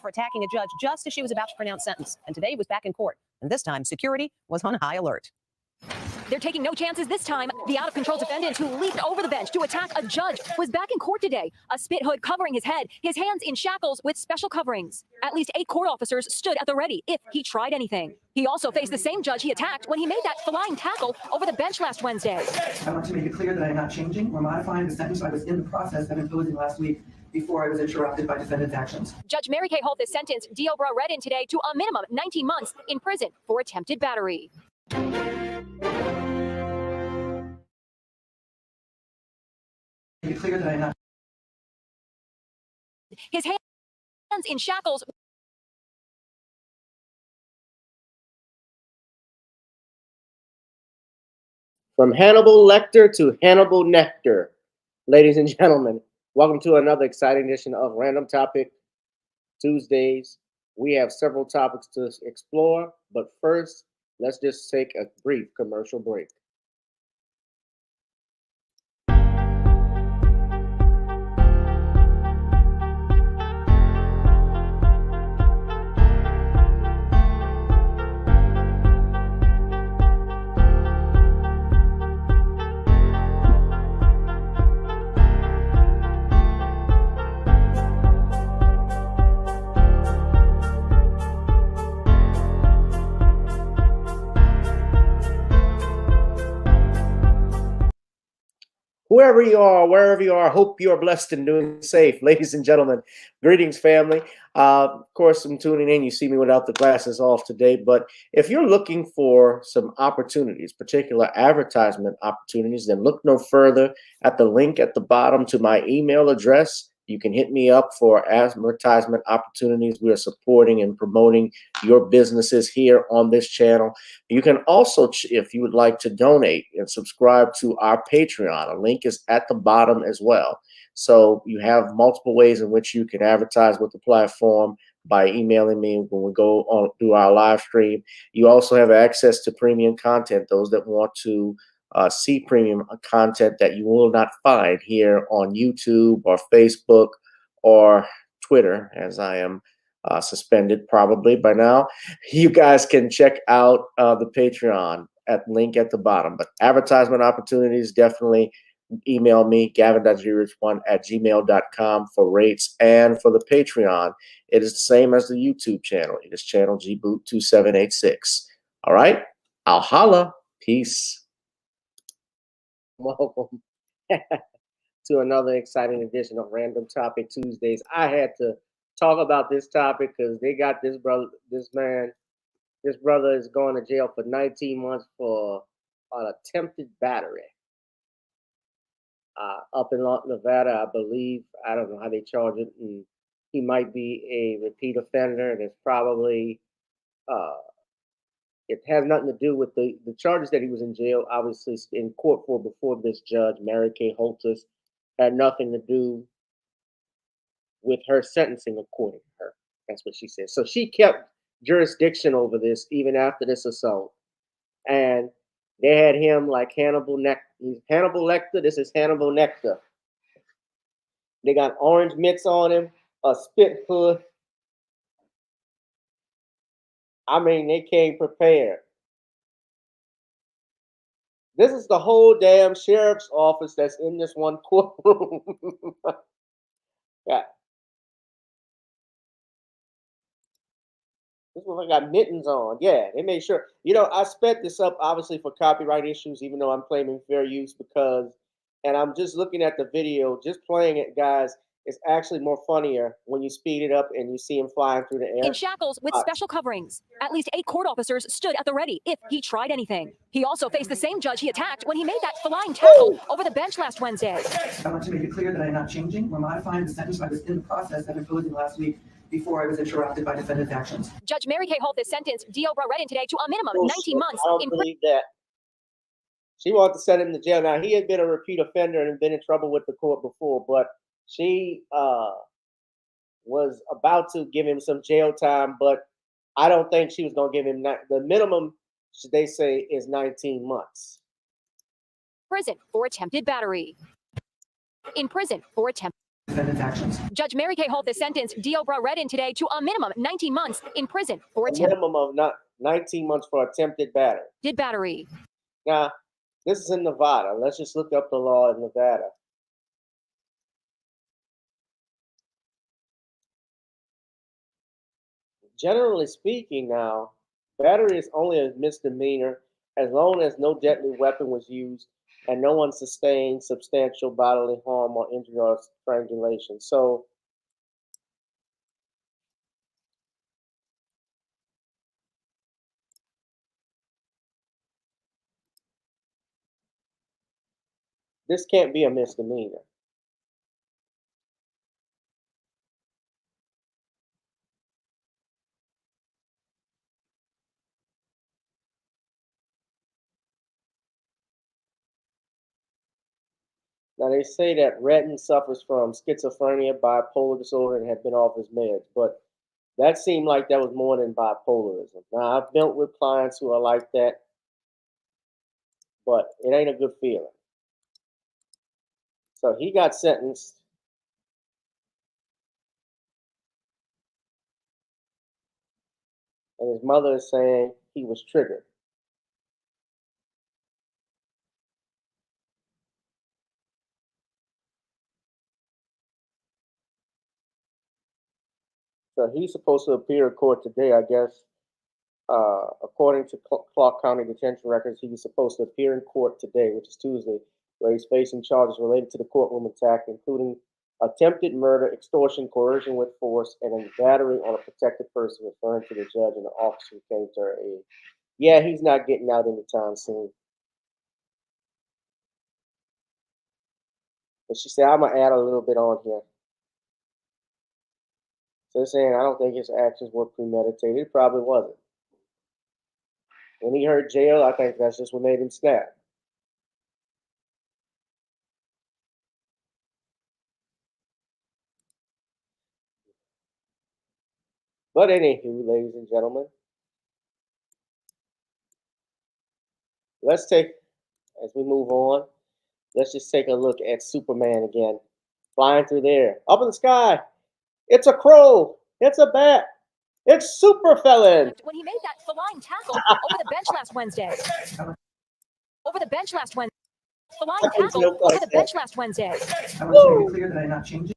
For attacking a judge just as she was about to pronounce sentence. And today he was back in court. And this time, security was on high alert. They're taking no chances this time. The out-of-control defendant who leaped over the bench to attack a judge was back in court today. A spit hood covering his head, his hands in shackles with special coverings. At least 8 court officers stood at the ready if he tried anything. He also faced the same judge he attacked when he made that flying tackle over the bench last Wednesday. I want to make it clear that I'm not changing or modifying the sentence I was in the process of imposing last week before I was interrupted by defendant's actions. Judge Mary Kay Holth's sentence Diobra read in today to a minimum 19 months in prison for attempted battery. Make it clear that I'm not. His hands in shackles. From Hannibal Lecter to Hannibal Nectar, ladies and gentlemen, welcome to another exciting edition of Random Topic Tuesdays. We have several topics to explore, but first, let's just take a brief commercial break. Whoever you are, wherever you are, hope you are blessed and doing safe. Ladies and gentlemen, greetings, family. Of course, I'm tuning in. You see me without the glasses off today. But if you're looking for some opportunities, particular advertisement opportunities, then look no further at the link at the bottom to my email address. You can hit me up for advertisement opportunities. We are supporting and promoting your businesses here on this channel. You can also, if you would like to donate and subscribe to our Patreon, a link is at the bottom as well. So you have multiple ways in which you can advertise with the platform by emailing me when we go on through our live stream. You also have access to premium content, those that want to see premium content that you will not find here on YouTube or Facebook or Twitter, as I am suspended probably by now. You guys can check out the Patreon at link at the bottom. But advertisement opportunities, definitely email me, gavin.grich1@gmail.com for rates. And for the Patreon, it is the same as the YouTube channel. It is channel gboot2786. All right, I'll holla. Peace. Welcome to another exciting edition of Random Topic Tuesdays. I had to talk about this topic because they got this brother is going to jail for 19 months for an attempted battery. Up in Nevada, I believe. I don't know how they charge it. And he might be a repeat offender, and it's probably it has nothing to do with the charges that he was in jail, obviously in court for before this judge, Mary Kay Holthus, had nothing to do with her sentencing, according to her. That's what she said. So she kept jurisdiction over this even after this assault. And they had him like Hannibal Lecter. This is Hannibal Nectar. They got orange mitts on him, a spit hood. I mean, they came prepared. This is the whole damn sheriff's office that's in this one courtroom. Yeah. This one I got mittens on. Yeah, they made sure. You know, I sped this up obviously for copyright issues, even though I'm claiming fair use because, and I'm just looking at the video, just playing it, guys. It's actually more funnier when you speed it up and you see him flying through the air. In shackles with special coverings. At least 8 court officers stood at the ready if he tried anything. He also faced the same judge he attacked when he made that flying tackle over the bench last Wednesday. I want to make it clear that I'm not changing or modifying the sentence I was in the process of imposing last week before I was interrupted by defendant's actions. Judge Mary Kay Holthus sentenced Deobra Redden today to a minimum 19 months I don't in believe that. She wanted to send him to jail. Now, he had been a repeat offender and been in trouble with the court before, but she was about to give him some jail time, but I don't think she was going to give him the minimum, they say, is 19 months. prison for attempted battery. In prison for attempted Defendant's actions. Judge Mary Kay Holthus sentenced Deobra Redden today to a minimum 19 months in prison for A minimum of 19 months for attempted battery. Now, this is in Nevada. Let's just look up the law in Nevada. Generally speaking now, battery is only a misdemeanor as long as no deadly weapon was used and no one sustained substantial bodily harm or injury or strangulation. So, this can't be a misdemeanor. Now, they say that Redden suffers from schizophrenia, bipolar disorder, and had been off his meds, but that seemed like that was more than bipolarism. Now, I've dealt with clients who are like that, but it ain't a good feeling. So he got sentenced. And his mother is saying he was triggered. So he's supposed to appear in court today, I guess. According to Clark County detention records, he was supposed to appear in court today, which is Tuesday, where he's facing charges related to the courtroom attack, including attempted murder, extortion, coercion with force, and a battery on a protected person, referring to the judge and the officer who came to her aid. Yeah, he's not getting out anytime soon. But she said, I'm going to add a little bit on here. So they're saying, I don't think his actions were premeditated. It probably wasn't. When he heard jail, I think that's just what made him snap. But anywho, ladies and gentlemen, let's take, as we move on, let's just take a look at Superman again, flying through the air, up in the sky. It's a crow. It's a bat. It's Super Felon. When he made that flying tackle over the bench last Wednesday. Over the bench last Wednesday. Flying tackle over the bench last Wednesday. I want to make it clear that I'm not changing.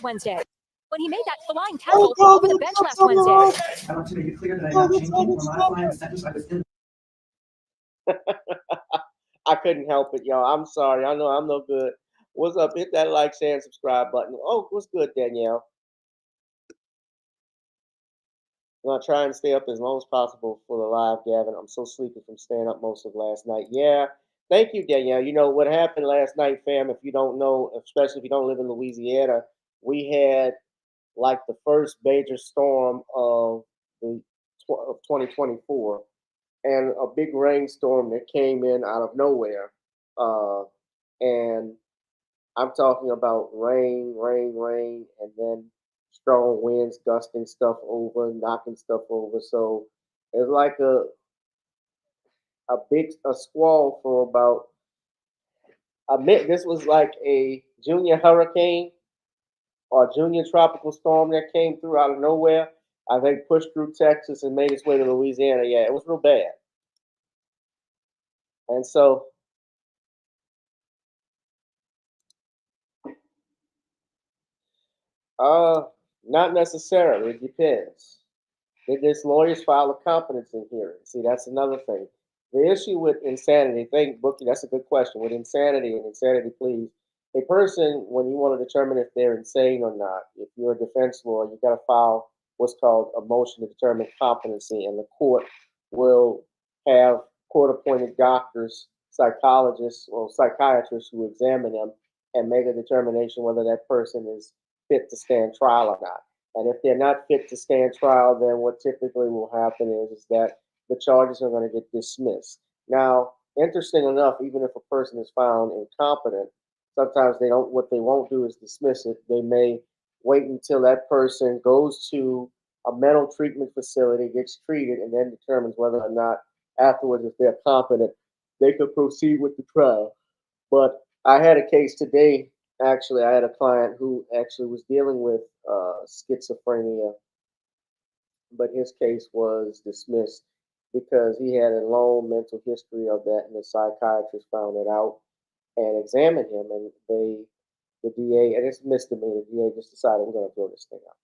Wednesday. When he made that flying tackle over the bench last Wednesday. I want to make it clear that I'm not changing or modifying the sentence I was in. I couldn't help it, y'all. I'm sorry. I know I'm no good. What's up? Hit that like, share, and subscribe button. Oh, what's good, Danielle? I'm going to try and stay up as long as possible for the live, Gavin. I'm so sleepy from staying up most of last night. Yeah. Thank you, Danielle. You know what happened last night, fam, if you don't know, especially if you don't live in Louisiana, we had like the first major storm of 2024 and a big rainstorm that came in out of nowhere. And I'm talking about rain, and then strong winds gusting stuff over, knocking stuff over. So it's like a squall for about this was like a junior hurricane or junior tropical storm that came through out of nowhere. I think pushed through Texas and made its way to Louisiana. Yeah, it was real bad. And so not necessarily. It depends. Did this lawyers file a competency hearing? See, that's another thing. The issue with insanity, thank Bookie, that's a good question. With insanity and insanity pleas, a person, when you want to determine if they're insane or not, if you're a defense lawyer, you got to file what's called a motion to determine competency, and the court will have court-appointed doctors, psychologists, or psychiatrists who examine them and make a determination whether that person is fit to stand trial or not. And if they're not fit to stand trial, then what typically will happen is that the charges are going to get dismissed. Now, interesting enough, even if a person is found incompetent, sometimes they don't. What they won't do is dismiss it. They may wait until that person goes to a mental treatment facility, gets treated, and then determines whether or not afterwards, if they're competent, they could proceed with the trial. But I had a case today. Actually, I had a client who actually was dealing with schizophrenia, but his case was dismissed because he had a long mental history of that, and the psychiatrist found it out and examined him, and the DA, and it's misdemeanor, the DA just decided we're going to throw this thing out.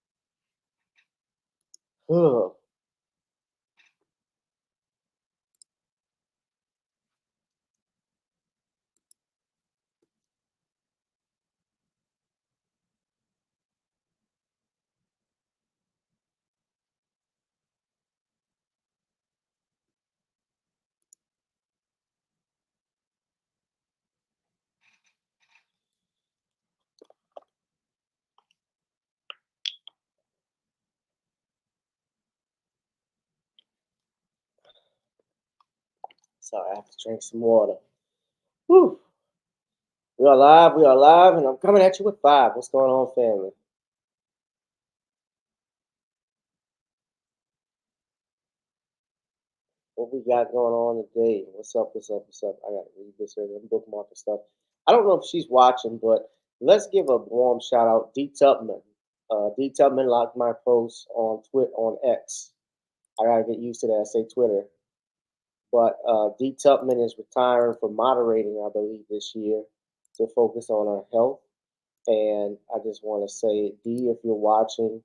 Sorry, I have to drink some water. Whew. We are live, and I'm coming at you with five. What's going on, family? What we got going on today? What's up? What's up? What's up? I gotta read this here, bookmark and stuff. I don't know if she's watching, but let's give a warm shout out. D Tubman. D Tubman liked my post on on X. I gotta get used to that. I say Twitter. But D Tubman is retiring from moderating, I believe, this year to focus on her health. And I just want to say, D, if you're watching,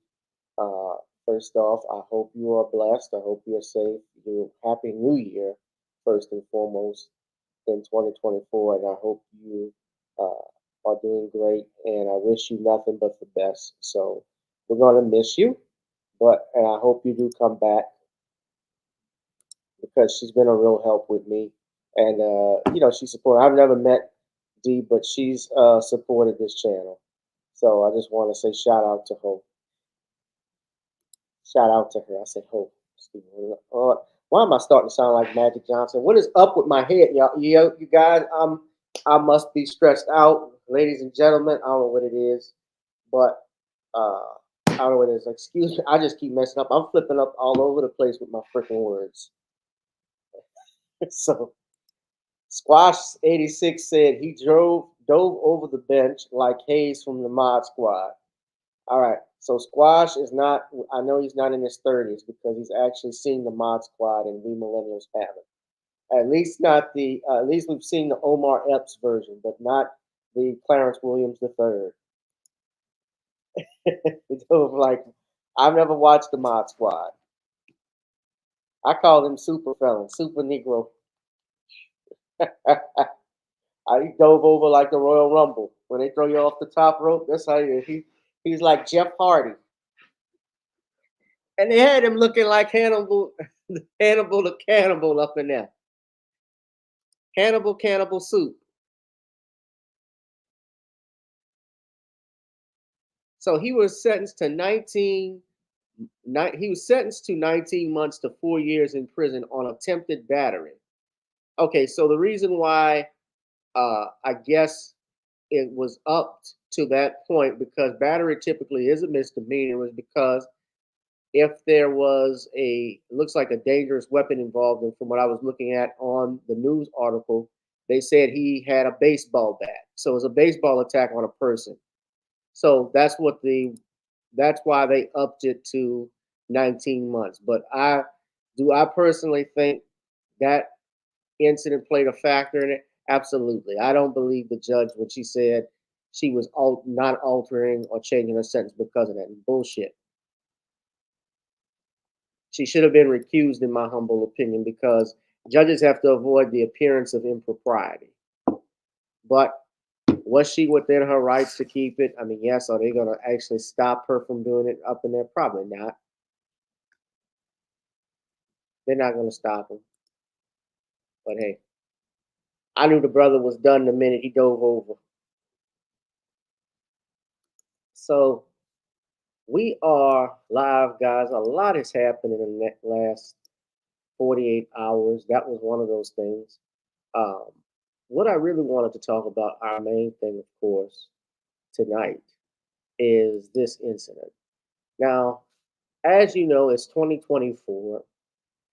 uh, first off, I hope you are blessed. I hope you're safe. You Happy New Year, first and foremost, in 2024. And I hope you are doing great. And I wish you nothing but the best. So we're going to miss you. And I hope you do come back because she's been a real help with me. And, she's supported. I've never met D, but she's supported this channel. So I just want to say shout out to her. Shout out to her. I said, "Hope." Why am I starting to sound like Magic Johnson? What is up with my head, y'all? You guys, I must be stressed out, ladies and gentlemen. I don't know what it is, but I don't know what it is. Excuse me. I just keep messing up. I'm flipping up all over the place with my freaking words. So, Squash 86 said he dove over the bench like Hayes from the Mod Squad. All right. So Squash is not, I know he's not in his 30s because he's actually seen the Mod Squad and we millennials haven't. At least not at least we've seen the Omar Epps version, but not the Clarence Williams III. It's like, I've never watched the Mod Squad. I call him Super Felon, Super Negro. He dove over like the Royal Rumble. When they throw you off the top rope, that's how he's like Jeff Hardy. And they had him looking like Hannibal the Cannibal up in there. Cannibal Soup. So he was sentenced to 19 months to 4 years in prison on attempted battery. Okay, so the reason why I guess it was up to that point, because battery typically is a misdemeanor, was because if there was looks like a dangerous weapon involved, and from what I was looking at on the news article, they said he had a baseball bat. So it was a baseball attack on a person. So that's why they upped it to 19 months. But I personally think that incident played a factor in it. Absolutely. I don't believe the judge when she said she was not altering or changing her sentence because of that. Bullshit. She should have been recused, in my humble opinion, because judges have to avoid the appearance of impropriety. But was she within her rights to keep it? I mean, yes. Are they going to actually stop her from doing it up in there? Probably not. They're not going to stop him. But hey, I knew the brother was done the minute he dove over. So we are live, guys. A lot has happened in the last 48 hours. That was one of those things. What I really wanted to talk about, our main thing, of course, tonight, is this incident. Now, as you know, it's 2024,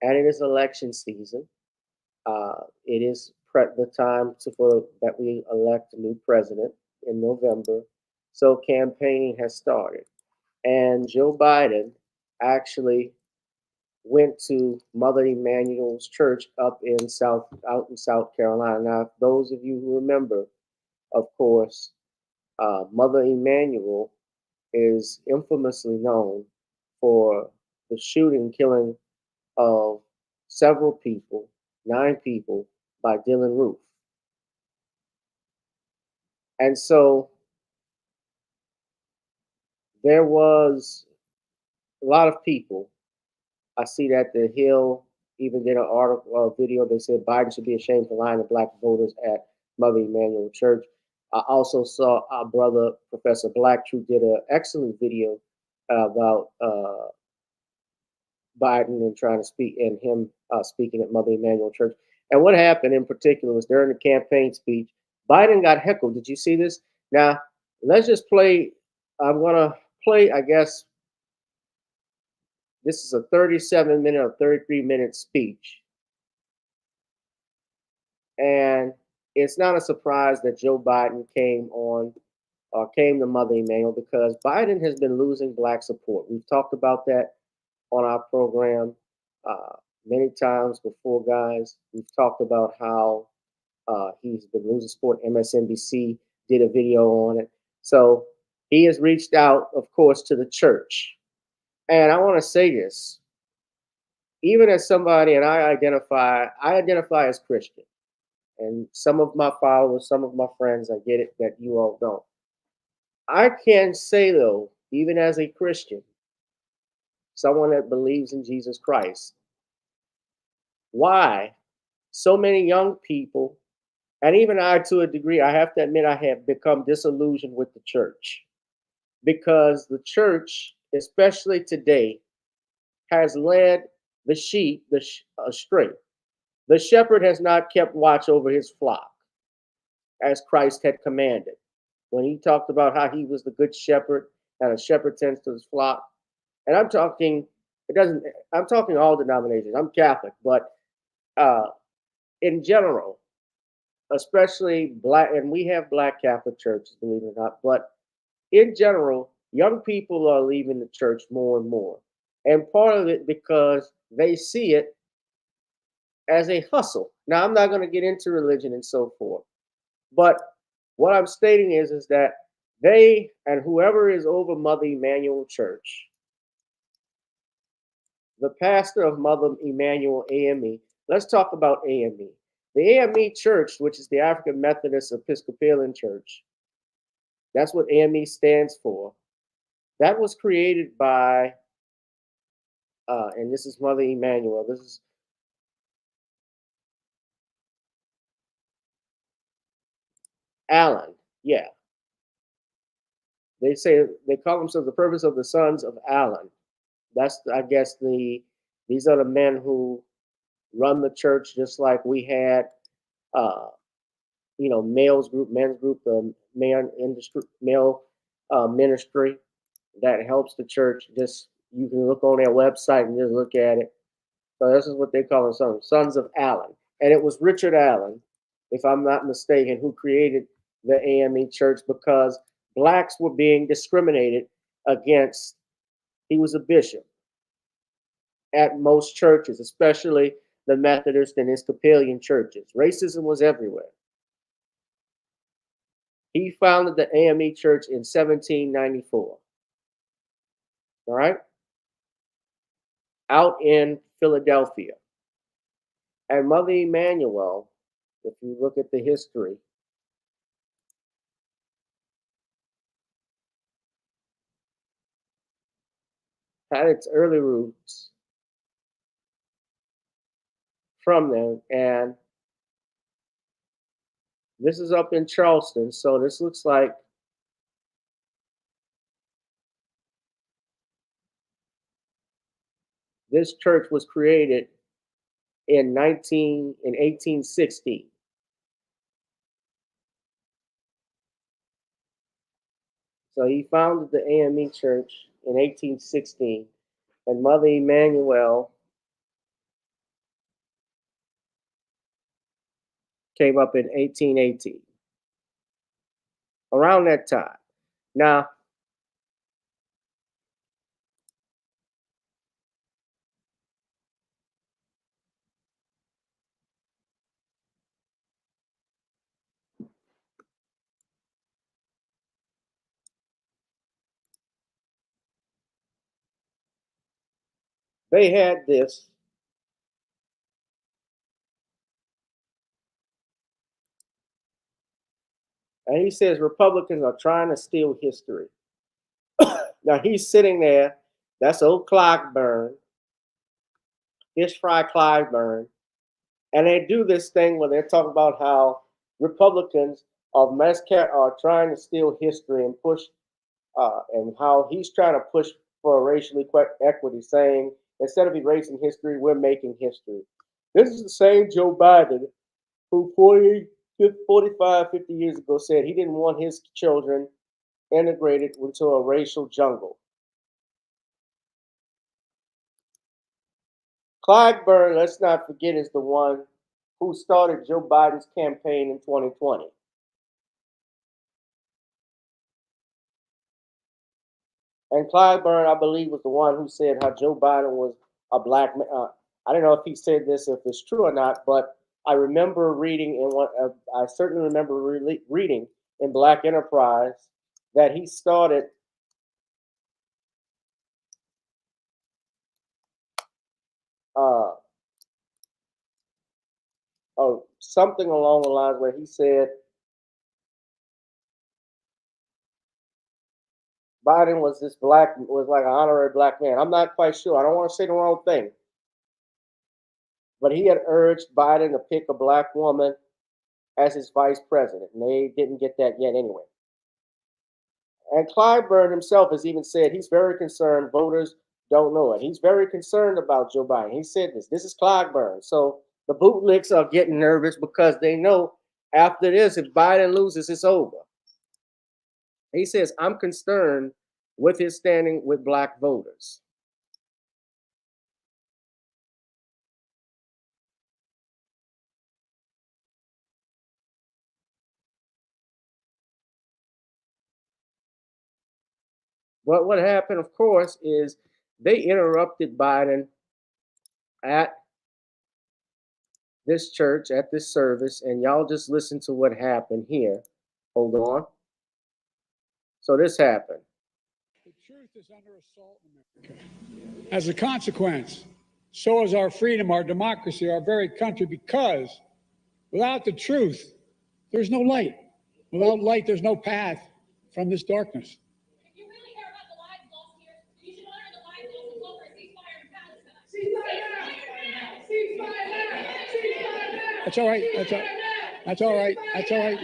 and it is election season. It is the time that we elect a new president in November. So campaigning has started. And Joe Biden actually went to Mother Emanuel's Church out in South Carolina. Now, those of you who remember, of course, Mother Emanuel is infamously known for the killing of several people, 9 people, by Dylan Roof. And so there was a lot of people. I see that the Hill even did an article, video. They said Biden should be ashamed for lying to black voters at Mother Emanuel Church. I also saw our brother, Professor Blacktruth, did an excellent video about Biden and trying to speak, and him speaking at Mother Emanuel Church. And what happened in particular was during the campaign speech, Biden got heckled. Did you see this? Now, let's just play. I'm going to play, I guess, this is a 37-minute or 33-minute speech. And it's not a surprise that Joe Biden came to Mother Emanuel, because Biden has been losing black support. We've talked about that on our program many times before, guys. We've talked about how he's been losing support. MSNBC did a video on it. So he has reached out, of course, to the church. And I want to say this, even as somebody, and I identify as Christian. And some of my followers, some of my friends, I get it that you all don't. I can say, though, even as a Christian, someone that believes in Jesus Christ, why so many young people, and even I, to a degree, I have to admit, I have become disillusioned with the church, because the church, especially today, has led the sheep astray. The shepherd has not kept watch over his flock as Christ had commanded. When he talked about how he was the good shepherd and a shepherd tends to his flock. And I'm talking all denominations. I'm Catholic, but in general, especially black, and we have black Catholic churches, believe it or not, but in general, young people are leaving the church more and more. And part of it because they see it as a hustle. Now, I'm not going to get into religion and so forth, but what I'm stating is that they, and whoever is over Mother Emanuel Church, the pastor of Mother Emanuel AME, let's talk about AME. The AME Church, which is the African Methodist Episcopalian Church, that's what AME stands for. That was created by, and this is Mother Emanuel. This is Allen. Yeah. They call themselves the Purpose of the Sons of Allen. That's, I guess, these are the men who run the church, just like we had, males group, men's group, the male ministry that helps the church. Just, you can look on their website and just look at it. So this is what they call themselves, Sons of Allen. And it was Richard Allen, if I'm not mistaken, who created the AME Church, because blacks were being discriminated against. He was a bishop at most churches, especially the Methodist and Episcopalian churches. Racism was everywhere. He founded the AME Church in 1794. All right? out in Philadelphia. And Mother Emanuel, if you look at the history, had its early roots from them. And this is up in Charleston. So this looks like this church was created in 1860. So he founded the AME Church in 1816, and Mother Emanuel came up in 1818. Around that time. Now, they had this. And he says Republicans are trying to steal history. Now he's sitting there. That's old Clyburn, Fish Fry Clyburn. And they do this thing where they're talking about how Republicans are trying to steal history and push, and how he's trying to push for racial equity, saying instead of erasing history, we're making history. This is the same Joe Biden who 45, 50 years ago said he didn't want his children integrated into a racial jungle. Clyburn, let's not forget, is the one who started Joe Biden's campaign in 2020. And Clyburn, I believe, was the one who said how Joe Biden was a black man. I don't know if he said this, if it's true or not, but I remember reading in one. I certainly remember reading in Black Enterprise that he started something along the lines where he said Biden was like an honorary black man. I'm not quite sure. I don't want to say the wrong thing. But he had urged Biden to pick a black woman as his vice president, and they didn't get that yet anyway. And Clyburn himself has even said he's very concerned voters don't know it. He's very concerned about Joe Biden. He said this. This is Clyburn. So the bootlicks are getting nervous because they know after this, if Biden loses, it's over. He says, I'm concerned with his standing with black voters. But what happened, of course, is they interrupted Biden at this church, at this service, and y'all just listen to what happened here. Hold on. So this happened. The truth is under assault in America. As a consequence, so is our freedom, our democracy, our very country, because without the truth, there's no light. Without light, there's no path from this darkness. If you really care about the lives lost here, you should honor the lives lost and call for a ceasefire in Palestine. Ceasefire now! Ceasefire now! That's all right. That's all right. That's all right. That's all right.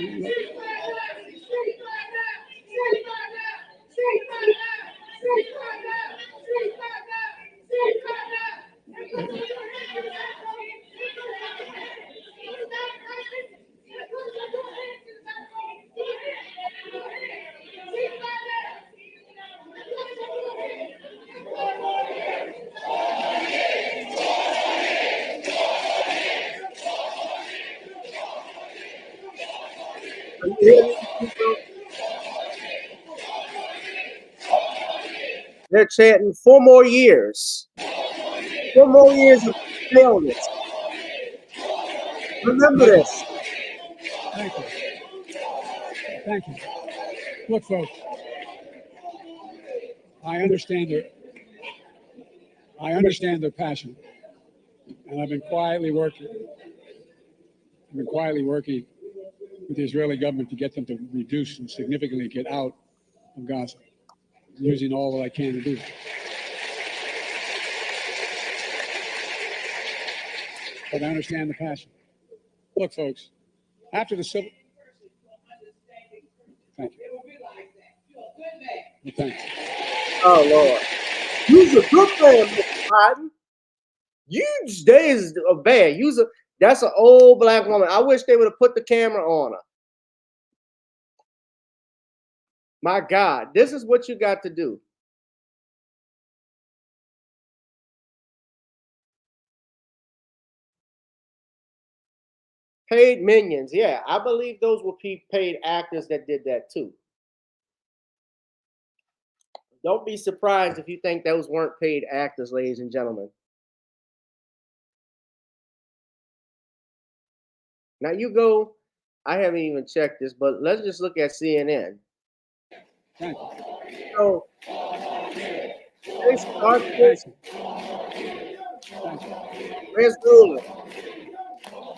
They're chanting 4 more years. 4 more years of failure. Remember this. Thank you. Thank you. Look, folks, I understand it. I understand their passion, and I've been quietly working with the Israeli government to get them to reduce and significantly get out of Gaza, using all that I can to do that. But I understand the passion. Look, folks, after the civil... Thank you. Well, thank you. Oh, Lord. You's a good man, Mr. Biden. Huge days of bad. That's an old black woman. I wish they would have put the camera on her. My God, this is what you got to do. Paid minions. Yeah, I believe those were paid actors that did that too. Don't be surprised if you think those weren't paid actors, ladies and gentlemen. Now you go, I haven't even checked this, but let's just look at CNN. Thank you. So they start this. Where's Roland?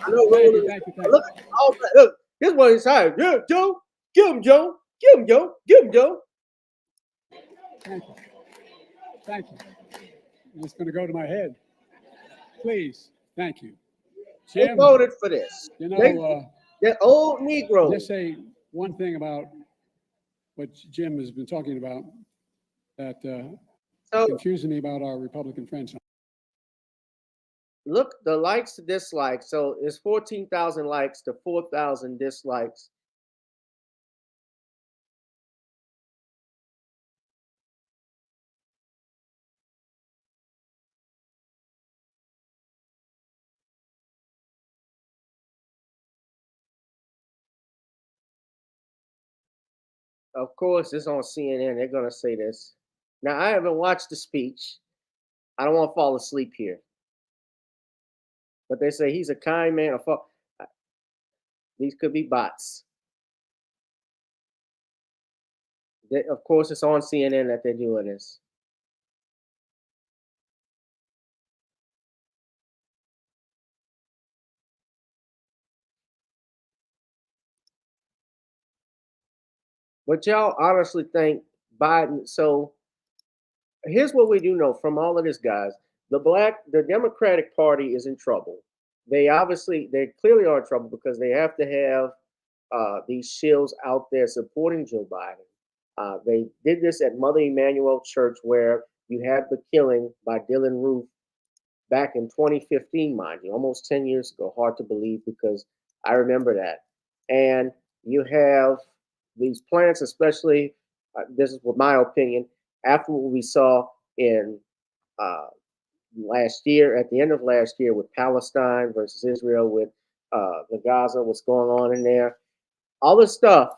I know Roland. Thank you. Look at all that. Look, this one is high. Yeah, Joe. Give him, Joe. Give him, Joe. Give him, Joe. Thank you. Thank you. It's going to go to my head. Please. Thank you. Jim, they voted for this. You know, they're old Negroes. Just say one thing about what Jim has been talking about that confusing me about our Republican friends. Look, the likes to dislikes. So it's 14,000 likes to 4,000 dislikes. Of course, it's on CNN. They're going to say this. Now, I haven't watched the speech. I don't want to fall asleep here. But they say he's a kind man. These could be bots. Of course, it's on CNN that they're doing this. But y'all honestly think Biden, so here's what we do know from all of this, guys. The Democratic Party is in trouble. They clearly are in trouble because they have to have these shills out there supporting Joe Biden. They did this at Mother Emanuel Church, where you had the killing by Dylan Roof back in 2015, mind you, almost 10 years ago. Hard to believe because I remember that. And you have these plants, especially, this is my opinion, after what we saw in last year, at the end of last year with Palestine versus Israel, with the Gaza, what's going on in there, all the stuff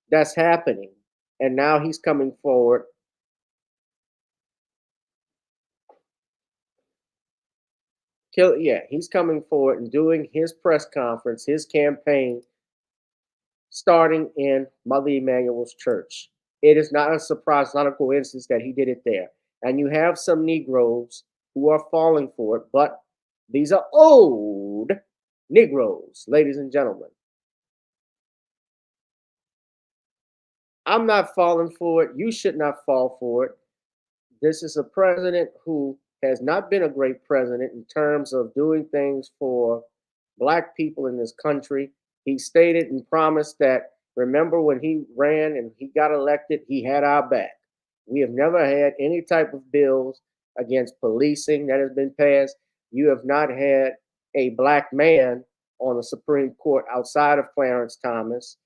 that's happening. And now he's coming forward. He's coming forward and doing his press conference, his campaign, starting in Mother Emanuel's Church. It is not a surprise, not a coincidence that he did it there. And you have some Negroes who are falling for it, but these are old Negroes, ladies and gentlemen. I'm not falling for it. You should not fall for it. This is a president who has not been a great president in terms of doing things for Black people in this country. He stated and promised that, remember when he ran and he got elected, he had our back. We have never had any type of bills against policing that has been passed. You have not had a Black man on the Supreme Court outside of Clarence Thomas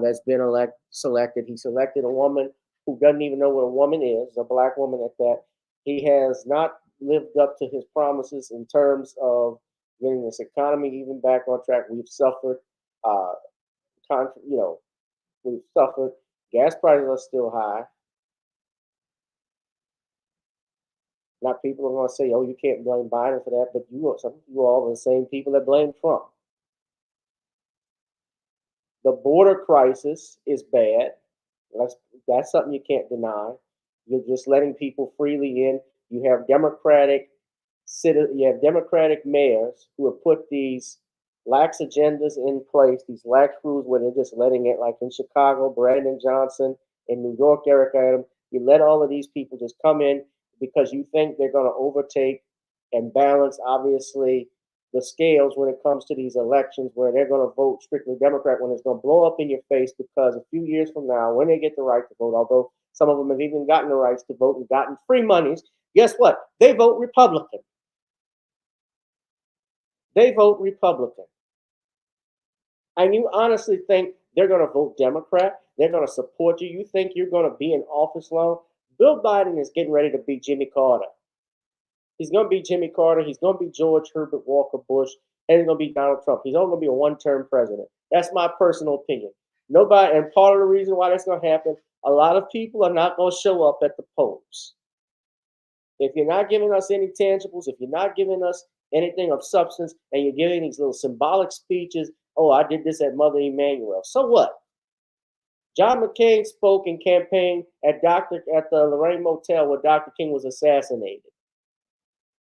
that's been selected. He selected a woman who doesn't even know what a woman is, a Black woman at that. He has not lived up to his promises in terms of getting this economy even back on track. We've suffered, we've suffered. Gas prices are still high. Now people are going to say, "Oh, you can't blame Biden for that," but you all are the same people that blame Trump. The border crisis is bad. That's something you can't deny. You're just letting people freely in. You have Democratic mayors who have put these lax agendas in place, these lax rules where they're just letting it, like in Chicago, Brandon Johnson, in New York, Eric Adams. You let all of these people just come in because you think they're going to overtake and balance, obviously, the scales when it comes to these elections where they're going to vote strictly Democrat, when it's going to blow up in your face because a few years from now, when they get the right to vote, although some of them have even gotten the rights to vote and gotten free monies, guess what? They vote Republican. They vote Republican. And you honestly think they're going to vote Democrat? They're going to support you? You think you're going to be in office long? Bill Biden is getting ready to be Jimmy Carter. He's going to be Jimmy Carter. He's going to be George Herbert Walker Bush. And he's going to be Donald Trump. He's only going to be a one-term president. That's my personal opinion. Nobody, and part of the reason why that's going to happen, a lot of people are not going to show up at the polls. If you're not giving us any tangibles, if you're not giving us anything of substance, and you're giving these little symbolic speeches, oh, I did this at Mother Emanuel. So what? John McCain spoke and campaigned at the Lorraine Motel where Dr. King was assassinated.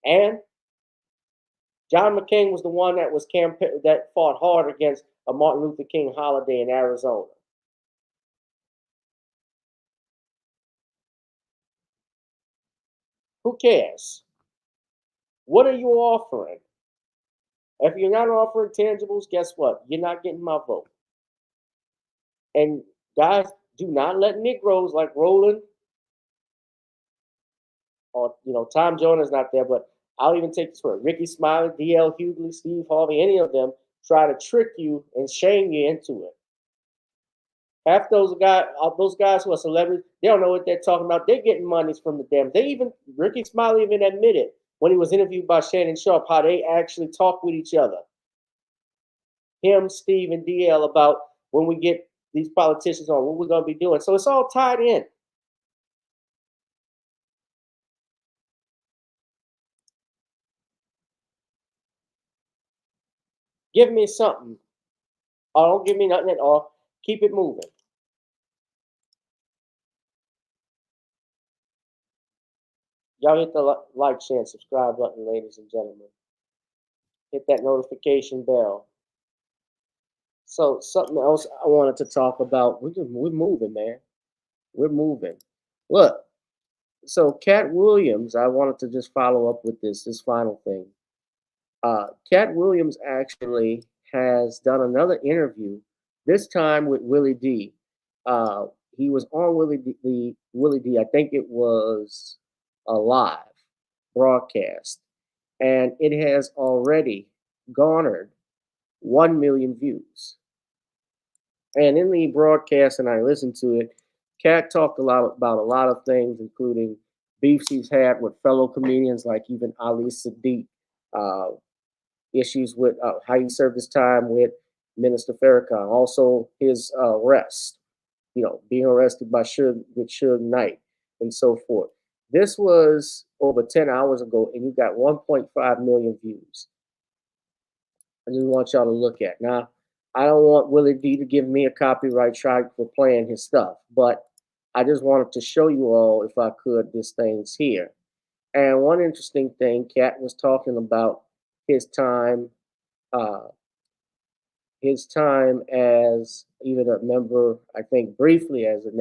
And John McCain was the one that fought hard against a Martin Luther King holiday in Arizona. Who cares? What are you offering? If you're not offering tangibles, guess what? You're not getting my vote. And guys, do not let Negroes like Roland or, Tom Jones not there, but I'll even take this for Ricky Smiley, D.L. Hughley, Steve Harvey, any of them try to trick you and shame you into it. Half those guys who are celebrities, they don't know what they're talking about. They're getting monies from the damn. Ricky Smiley even admitted when he was interviewed by Shannon Sharp how they actually talk with each other. Him, Steve, and DL about when we get these politicians on, what we're going to be doing. So it's all tied in. Give me something. Or don't give me nothing at all. Keep it moving. Y'all hit the like, share, and subscribe button, ladies and gentlemen. Hit that notification bell. So something else I wanted to talk about. We're moving, man. We're moving. Look, so Katt Williams, I wanted to just follow up with this final thing. Katt Williams actually has done another interview, this time with Willie D. He was on Willie D. I think it was a live broadcast, and it has already garnered 1 million views. And in the broadcast, and I listened to it, Katt talked about a lot of things, including beefs he's had with fellow comedians like even Ali Sadiq, issues with how he served his time with Minister Farrakhan, also his arrest, being arrested by Suge Knight and so forth. This was over 10 hours ago, and you got 1.5 million views. I just want y'all to look at. Now, I don't want Willie D to give me a copyright strike for playing his stuff, but I just wanted to show you all, if I could, these things here. And one interesting thing, Katt was talking about his time as even a member, I think briefly as a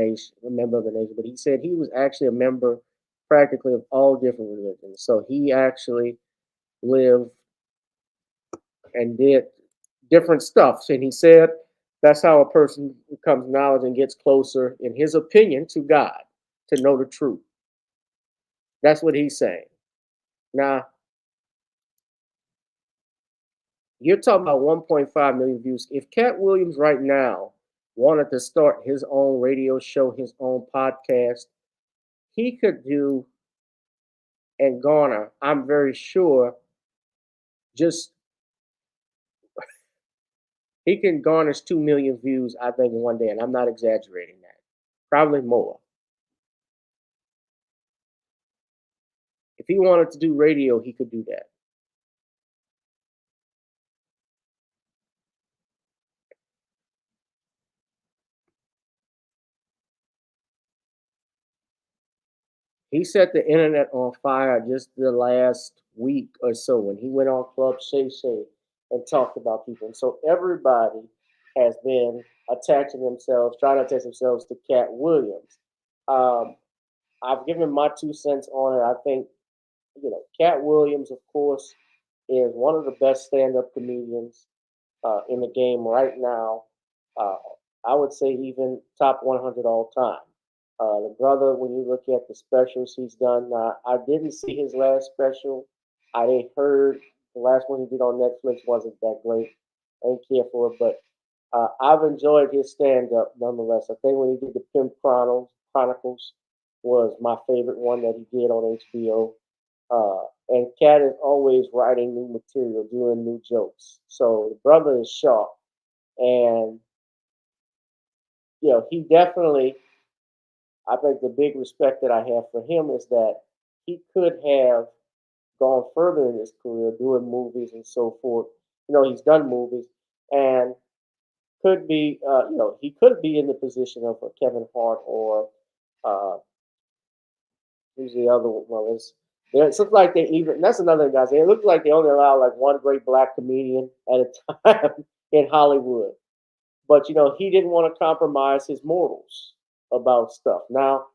member of the nation, but he said he was actually a member practically of all different religions. So he actually lived and did different stuff. And he said that's how a person becomes knowledge and gets closer, in his opinion, to God, to know the truth. That's what he's saying. Now, you're talking about 1.5 million views. If Katt Williams right now wanted to start his own radio show, his own podcast, he could do and garner, I'm very sure, he can garnish 2 million views, I think, in one day, and I'm not exaggerating that. Probably more. If he wanted to do radio, he could do that. he set the internet on fire just the last week or so when he went on Club Shay Shay and talked about people. And so everybody has been attaching themselves, trying to attach themselves to Katt Williams. Um, I've given my 2 cents on it. I think, Katt Williams, of course, is one of the best stand-up comedians in the game right now. Uh, I would say even top 100 all time. The brother, when you look at the specials he's done, I didn't see his last special. I heard the last one he did on Netflix wasn't that great. I didn't care for it, but I've enjoyed his stand-up nonetheless. I think when he did the Pimp Chronicles was my favorite one that he did on HBO. And Katt is always writing new material, doing new jokes. So the brother is sharp, and he definitely. I think the big respect that I have for him is that he could have gone further in his career doing movies and so forth. He's done movies and could be, he could be in the position of a Kevin Hart or who's the other one? Well, it looks like that's another thing, guys. It looks like they only allow like one great black comedian at a time in Hollywood. But, he didn't want to compromise his morals about stuff. Now,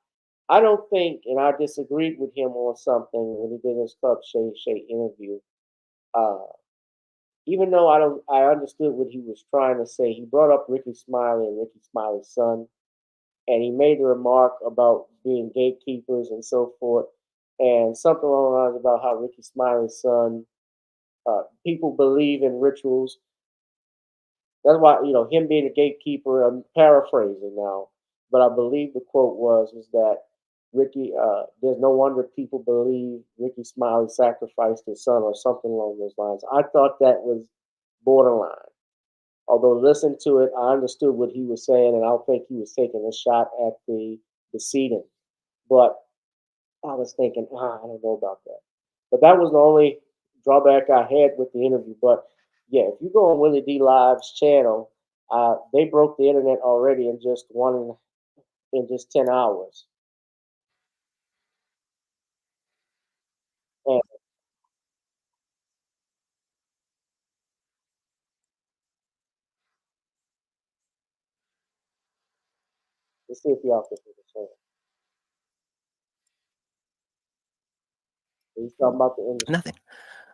I don't think, and I disagreed with him on something when he did his Club Shay Shay interview. Even though I understood what he was trying to say. He brought up Ricky Smiley and Ricky Smiley's son, and he made a remark about being gatekeepers and so forth, and something along the lines about how Ricky Smiley's son, people believe in rituals. That's why, him being a gatekeeper, I'm paraphrasing now, but I believe the quote was that Ricky, there's no wonder people believe Ricky Smiley sacrificed his son or something along those lines. I thought that was borderline. Although listen to it, I understood what he was saying, and I don't think he was taking a shot at the decedent. But I was thinking, I don't know about that. But that was the only drawback I had with the interview. But yeah, if you go on Willie D Live's channel, they broke the internet already in just 10 hours. And let's see if y'all can see the channel. He's talking about the industry. Nothing.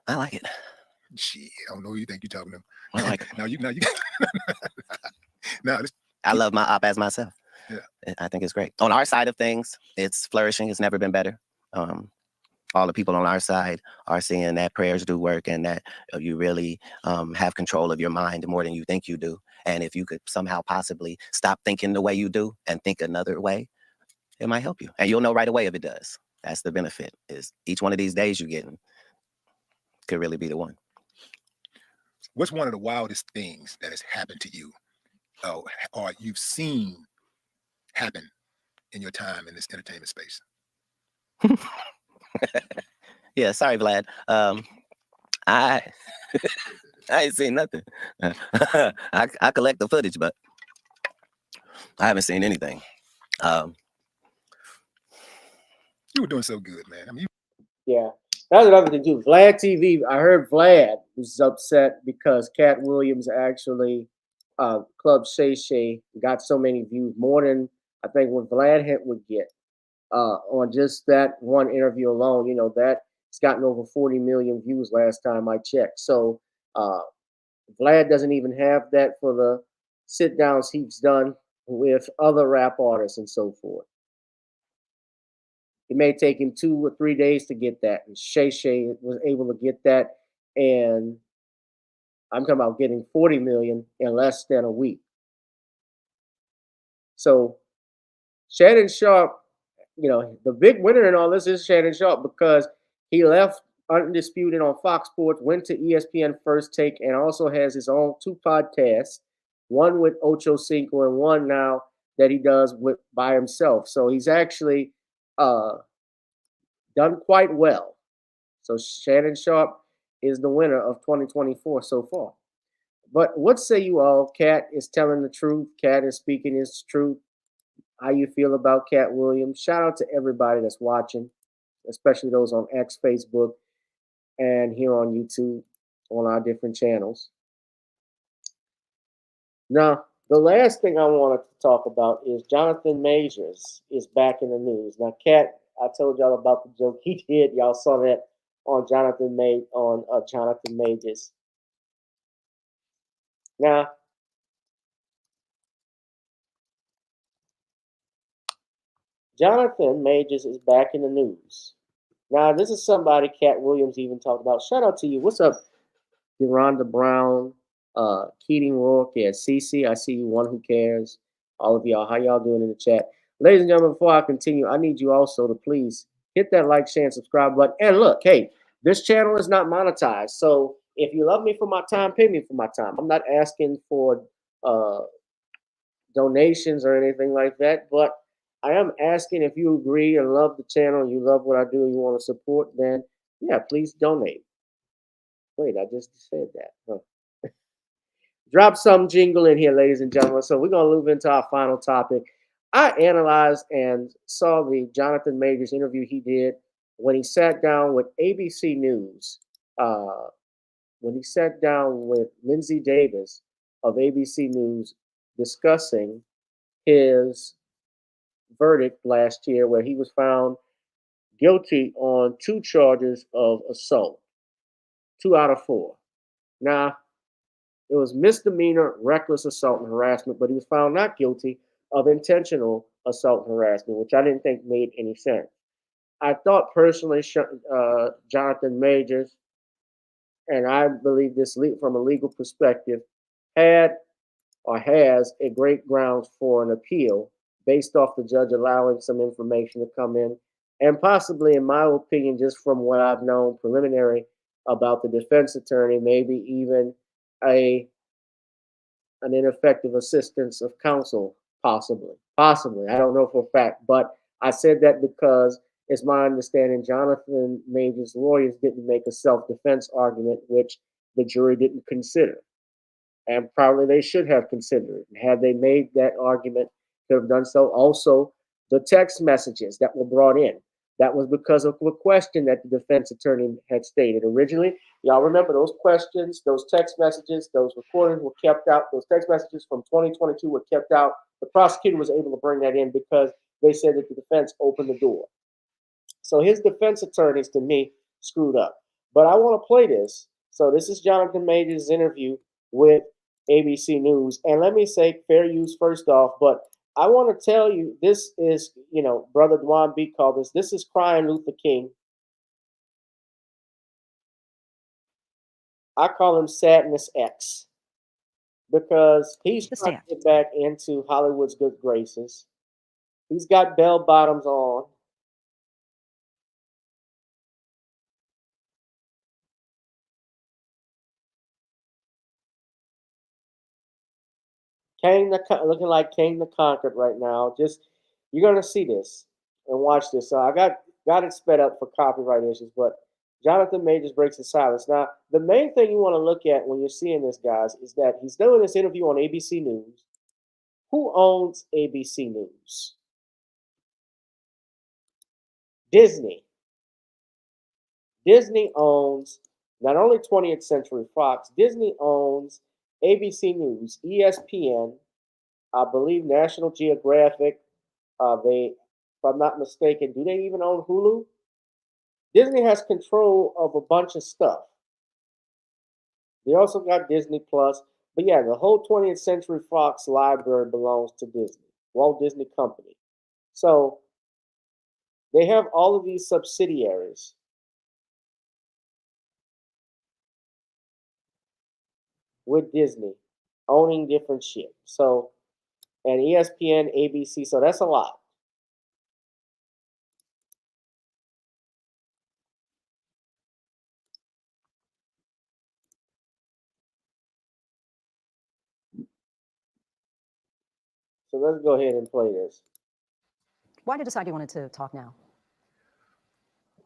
I like it. Shit, I don't know who you think you're talking to. I like it. now you now this, I love my op as myself. Yeah. I think it's great. On our side of things, it's flourishing. It's never been better. All the people on our side are seeing that prayers do work and that you really have control of your mind more than you think you do. And if you could somehow possibly stop thinking the way you do and think another way, it might help you. And you'll know right away if it does. That's the benefit, is each one of these days you're getting could really be the one. what's one of the wildest things that has happened to you or you've seen happen in your time in this entertainment space? Yeah, sorry, Vlad. I ain't seen nothing. I collect the footage, but I haven't seen anything. You were doing so good, man. I mean, Yeah, that's another thing too. Vlad TV. I heard Vlad was upset because Katt Williams actually Club Shay Shay got so many views, more than I think what Vlad would get on just that one interview alone. You know, that it's gotten over 40 million views last time I checked. So Vlad doesn't even have that for the sit downs he's done with other rap artists and so forth. It may take him 2 or 3 days to get that. And Shay Shay was able to get that. And I'm talking about getting 40 million in less than a week. So Shannon Sharpe, you know, the big winner in all this is Shannon Sharpe because he left Undisputed on Fox Sports, went to ESPN First Take, and also has his own 2 podcasts, one with Ocho Cinco and one now that he does by himself. So he's actually done quite well. So Shannon Sharpe is the winner of 2024 so far. But what say you all? Katt is telling the truth. Katt is speaking his truth. how you feel about Katt Williams. Shout out to everybody that's watching, especially those on X, Facebook, and here on YouTube on our different channels. Now, the last thing I wanted to talk about is Jonathan Majors is back in the news. Now, Katt, I told y'all about the joke he did. Y'all saw that on Jonathan Majors. Now, Jonathan Majors is back in the news. Now, this is somebody Katt Williams even talked about. Shout out to you. What's up, Deronda Brown, Keating Rourke, yeah, Cece, I see you, One Who Cares, all of y'all. How y'all doing in the chat? Ladies and gentlemen, before I continue, I need you also to please hit that like, share, and subscribe button. And look, hey, this channel is not monetized. So if you love me for my time, pay me for my time. I'm not asking for donations or anything like that, but I am asking if you agree and love the channel, you love what I do, and you want to support, then yeah, please donate. Wait, I just said that. Huh. Drop some jingle in here, ladies and gentlemen. So we're going to move into our final topic. I analyzed and saw the Jonathan Majors interview he did when he sat down with ABC News, when he sat down with Lindsay Davis of ABC News discussing his verdict last year where he was found guilty on 2 charges of assault, 2 out of 4. Now, it was misdemeanor reckless assault and harassment, but he was found not guilty of intentional assault and harassment, which I didn't think made any sense. I thought personally, Jonathan Majors, and I believe this from a legal perspective, had or has a great grounds for an appeal based off the judge allowing some information to come in, and possibly, in my opinion, just from what I've known preliminary about the defense attorney, maybe even an ineffective assistance of counsel, possibly. I don't know for a fact, but I said that because it's my understanding Jonathan Majors' lawyers didn't make a self-defense argument, which the jury didn't consider. And probably they should have considered it. Had they made that argument, could have done so. Also, the text messages that were brought in, that was because of a question that the defense attorney had stated originally. Y'all remember those questions, those text messages, those recordings were kept out. Those text messages from 2022 were kept out. The prosecutor was able to bring that in because they said that the defense opened the door. So his defense attorneys, to me, screwed up. But I want to play this. So this is Jonathan Majors' interview with ABC News. And let me say fair use first off, but I want to tell you, this is, Brother Dwan B called this is crying Luther King. I call him Sadness X because he's trying to get back into Hollywood's good graces. He's got bell bottoms on. Looking like King the Conquered right now. You're gonna see this and watch this. So I got it sped up for copyright issues, but Jonathan Majors breaks his silence. Now, the main thing you want to look at when you're seeing this, guys, is that he's doing this interview on ABC News. Who owns ABC News? Disney. Disney owns not only 20th Century Fox, Disney owns ABC News, ESPN, I believe National Geographic. If I'm not mistaken, do they even own Hulu? Disney has control of a bunch of stuff. They also got Disney Plus. But yeah, the whole 20th Century Fox library belongs to Disney, Walt Disney Company. So they have all of these subsidiaries. With Disney owning different shit. So, and ESPN, ABC, so that's a lot. So let's go ahead and play this. Why did you decide you wanted to talk now?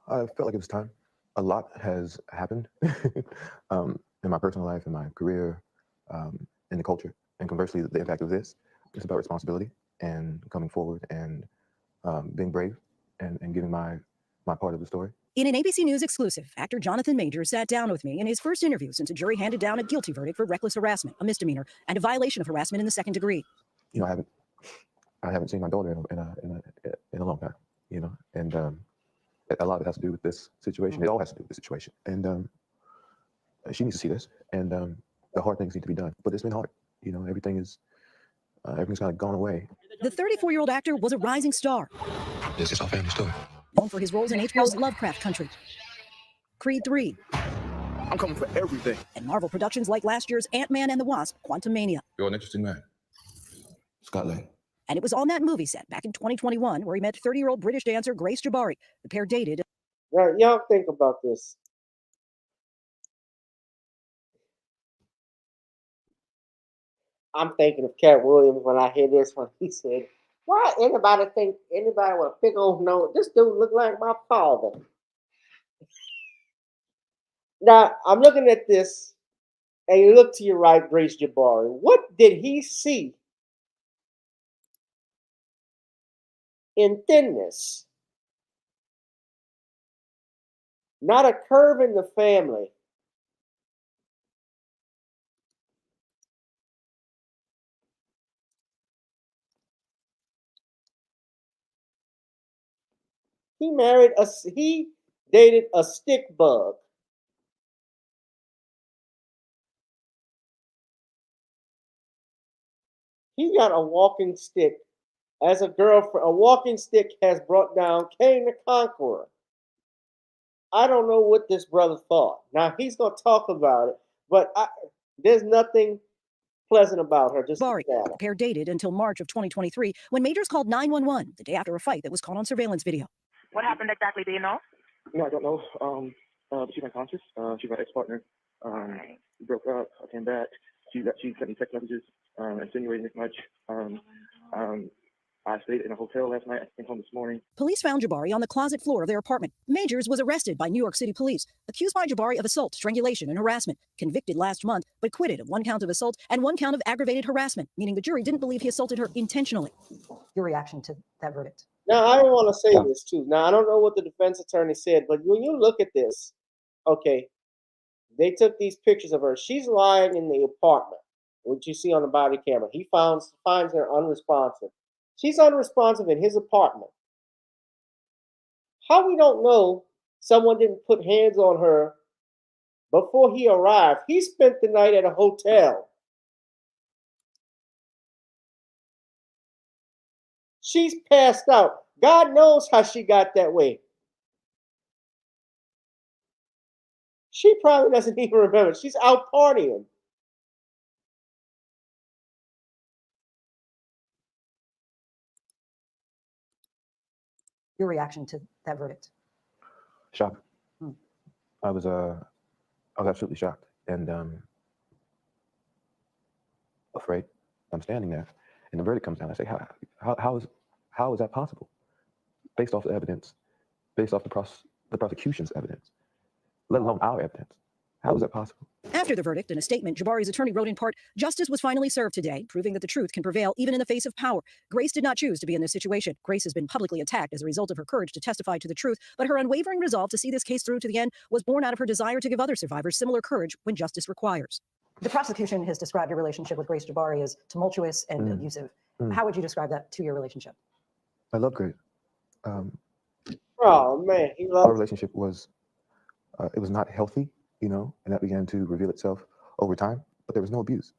I felt like it was time. A lot has happened in my personal life, in my career, in the culture. And conversely, the impact of this is about responsibility and coming forward and being brave and giving my part of the story. In an ABC News exclusive, actor Jonathan Majors sat down with me in his first interview since a jury handed down a guilty verdict for reckless harassment, a misdemeanor, and a violation of harassment in the second degree. You know, I haven't seen my daughter in a long time. You know, and a lot of it has to do with this situation. It all has to do with this situation, and she needs to see this. And the hard things need to be done, but it's been hard. You know, everything's kind of gone away. The 34-year-old actor was a rising star. This is our family story. Known for his roles in HBO's Lovecraft Country, Creed 3, I'm coming for everything. and Marvel productions like last year's Ant-Man and the Wasp, Quantumania. You're an interesting man. Scott Lang. And it was on that movie set back in 2021 where he met 30-year-old British dancer Grace Jabari. The pair dated. Now, y'all think about this. I'm thinking of Katt Williams when I hear this one. He said, why anybody think anybody with a big old nose? This dude look like my father. Now, I'm looking at this, and you look to your right, Grace Jabari. What did he see in thinness? Not a curve in the family. He dated a stick bug. He got a walking stick. As a girlfriend, a walking stick has brought down Cain the Conqueror. I don't know what this brother thought. Now, he's going to talk about it, but there's nothing pleasant about her. Just Jabari. The pair dated until March of 2023 when Majors called 911 the day after a fight that was caught on surveillance video. What happened exactly? Do you know? No, I don't know. She's unconscious. She's my ex-partner. We broke up. I came back. She sent me text messages insinuating this much. I stayed in a hotel last night. I came home this morning. Police found Jabari on the closet floor of their apartment. Majors was arrested by New York City police, accused by Jabari of assault, strangulation, and harassment, convicted last month, but acquitted of 1 count of assault and 1 count of aggravated harassment, meaning the jury didn't believe he assaulted her intentionally. Your reaction to that verdict? Now, I want to say this too. Now, I don't know what the defense attorney said, but when you look at this, okay, they took these pictures of her. She's lying in the apartment, which you see on the body camera. He finds her unresponsive. She's unresponsive in his apartment. How we don't know someone didn't put hands on her before he arrived? He spent the night at a hotel. She's passed out. God knows how she got that way. She probably doesn't even remember. She's out partying. Your reaction to that verdict? Shocked. I was absolutely shocked and afraid. I'm standing there, and the verdict comes down. I say, how is that possible? Based off the evidence, based off the prosecution's evidence, let alone our evidence. How is that possible? After the verdict, in a statement, Jabari's attorney wrote in part, justice was finally served today, proving that the truth can prevail even in the face of power. Grace did not choose to be in this situation. Grace has been publicly attacked as a result of her courage to testify to the truth, but her unwavering resolve to see this case through to the end was born out of her desire to give other survivors similar courage when justice requires. The prosecution has described your relationship with Grace Jabari as tumultuous and abusive. How would you describe that to your relationship? I love Grace. Oh man, our relationship was it was not healthy, you know, and that began to reveal itself over time, but there was no abuse.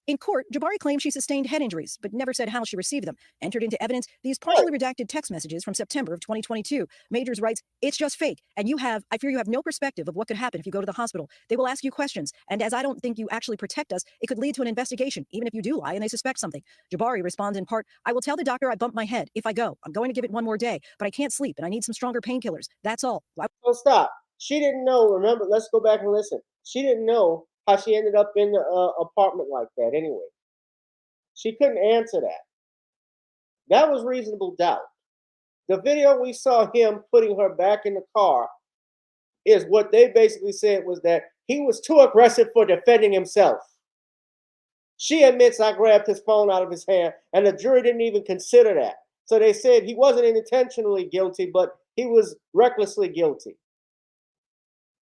In court, Jabari claimed she sustained head injuries, but never said how she received them. Entered into evidence these partially redacted text messages from September of 2022. Majors writes, it's just fake, and I fear you have no perspective of what could happen if you go to the hospital. They will ask you questions, and as I don't think you actually protect us, it could lead to an investigation, even if you do lie and they suspect something. Jabari responds in part, I will tell the doctor I bumped my head. If I go, I'm going to give it 1 more day, but I can't sleep, and I need some stronger painkillers. That's all. So stop. She didn't know. Remember, let's go back and listen. She didn't know how she ended up in the apartment like that anyway. She couldn't answer that. That was reasonable doubt. The video we saw him putting her back in the car is what they basically said was that he was too aggressive for defending himself. She admits I grabbed his phone out of his hand, and the jury didn't even consider that. So they said he wasn't intentionally guilty, but he was recklessly guilty.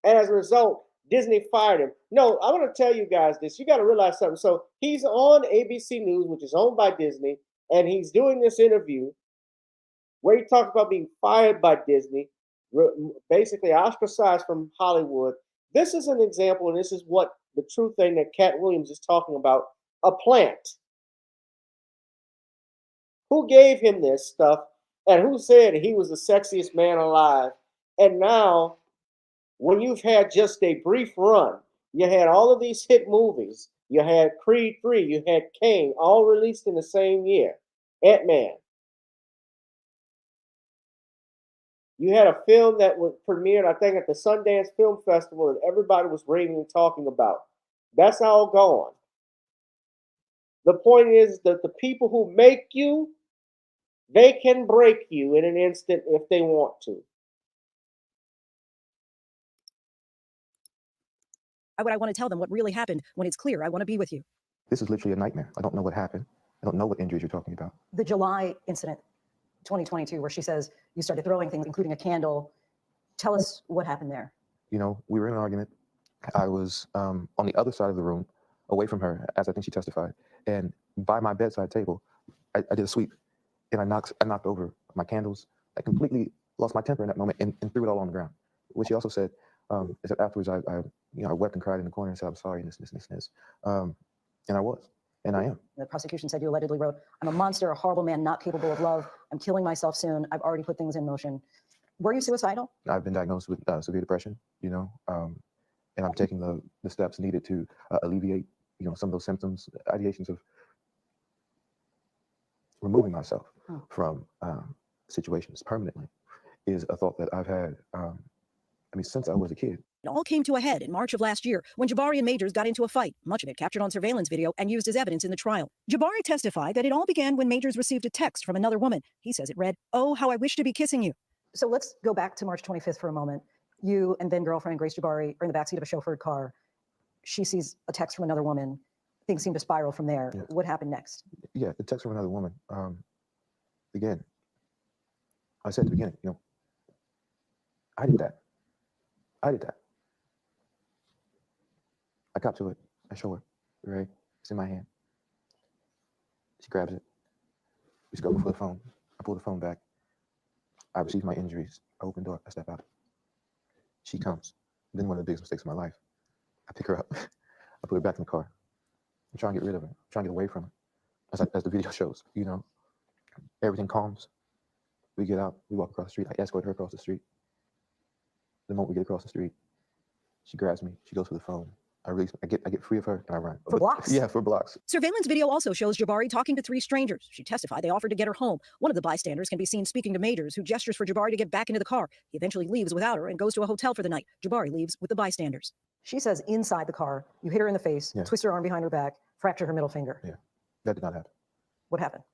And as a result, Disney fired him. No, I want to tell you guys this. You got to realize something. So he's on ABC News, which is owned by Disney, and he's doing this interview where he talks about being fired by Disney, basically ostracized from Hollywood. This is an example, and this is what the true thing that Katt Williams is talking about, a plant. Who gave him this stuff, and who said he was the sexiest man alive? And now, when you've had just a brief run, you had all of these hit movies. You had Creed 3, you had Kane, all released in the same year. Ant-Man. You had a film that was premiered, I think, at the Sundance Film Festival that everybody was raving and talking about. That's all gone. The point is that the people who make you, they can break you in an instant if they want to. Why would I want to tell them what really happened when it's clear I want to be with you? This is literally a nightmare. I don't know what happened. I don't know what injuries you're talking about. The July incident, 2022, where she says you started throwing things, including a candle. Tell us what happened there. You know, we were in an argument. I was on the other side of the room, away from her, as I think she testified. And by my bedside table, I did a sweep, and I knocked over my candles. I completely lost my temper in that moment and threw it all on the ground. What she also said is that afterwards I wept and cried in the corner and said, I'm sorry, and this. And I was, and I am. The prosecution said you allegedly wrote, I'm a monster, a horrible man, not capable of love. I'm killing myself soon. I've already put things in motion. Were you suicidal? I've been diagnosed with severe depression, and I'm taking the steps needed to alleviate, some of those symptoms, ideations of removing myself from situations permanently is a thought that I've had, since I was a kid. It all came to a head in March of last year when Jabari and Majors got into a fight, much of it captured on surveillance video and used as evidence in the trial. Jabari testified that it all began when Majors received a text from another woman. He says it read, "Oh, how I wish to be kissing you." So let's go back to March 25th for a moment. You and then girlfriend Grace Jabari are in the backseat of a chauffeured car. She sees a text from another woman. Things seem to spiral from there. Yeah. What happened next? Yeah, the text from another woman. Again, I said at the beginning, I did that. I got to it. I show her, right? It's in my hand. She grabs it. We go for the phone. I pull the phone back. I receive my injuries. I open the door. I step out. She comes. Then one of the biggest mistakes of my life. I pick her up. I put her back in the car. I'm trying to get rid of her. I'm trying to get away from her. As the video shows, everything calms. We get out. We walk across the street. I escort her across the street. The moment we get across the street, she grabs me. She goes for the phone. I release. I get free of her and I run. For blocks? Yeah, for blocks. Surveillance video also shows Jabari talking to three strangers. She testified they offered to get her home. One of the bystanders can be seen speaking to Majors, who gestures for Jabari to get back into the car. He eventually leaves without her and goes to a hotel for the night. Jabari leaves with the bystanders. She says inside the car, you hit her in the face, twist her arm behind her back, fracture her middle finger. Yeah, that did not happen. What happened?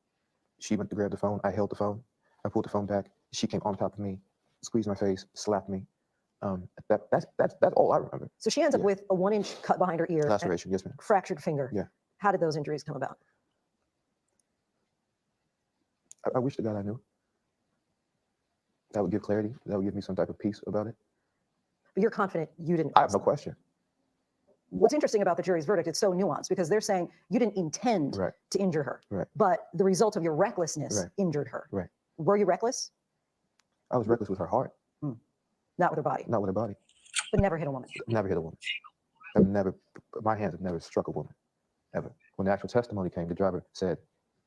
She went to grab the phone. I held the phone. I pulled the phone back. She came on top of me, squeezed my face, slapped me. That's all I remember. So she ends up with a 1-inch cut behind her ear. Laceration, yes, ma'am. Fractured finger. Yeah. How did those injuries come about? I wish to God I knew. That would give clarity. That would give me some type of peace about it. But you're confident you didn't. I have no question. What's interesting about the jury's verdict, it's so nuanced because they're saying you didn't intend to injure her, but the result of your recklessness injured her. Right. Were you reckless? I was reckless with her heart. Not with her body. Not with her body. But never hit a woman. Never hit a woman. My hands have never struck a woman, ever. When the actual testimony came, the driver said,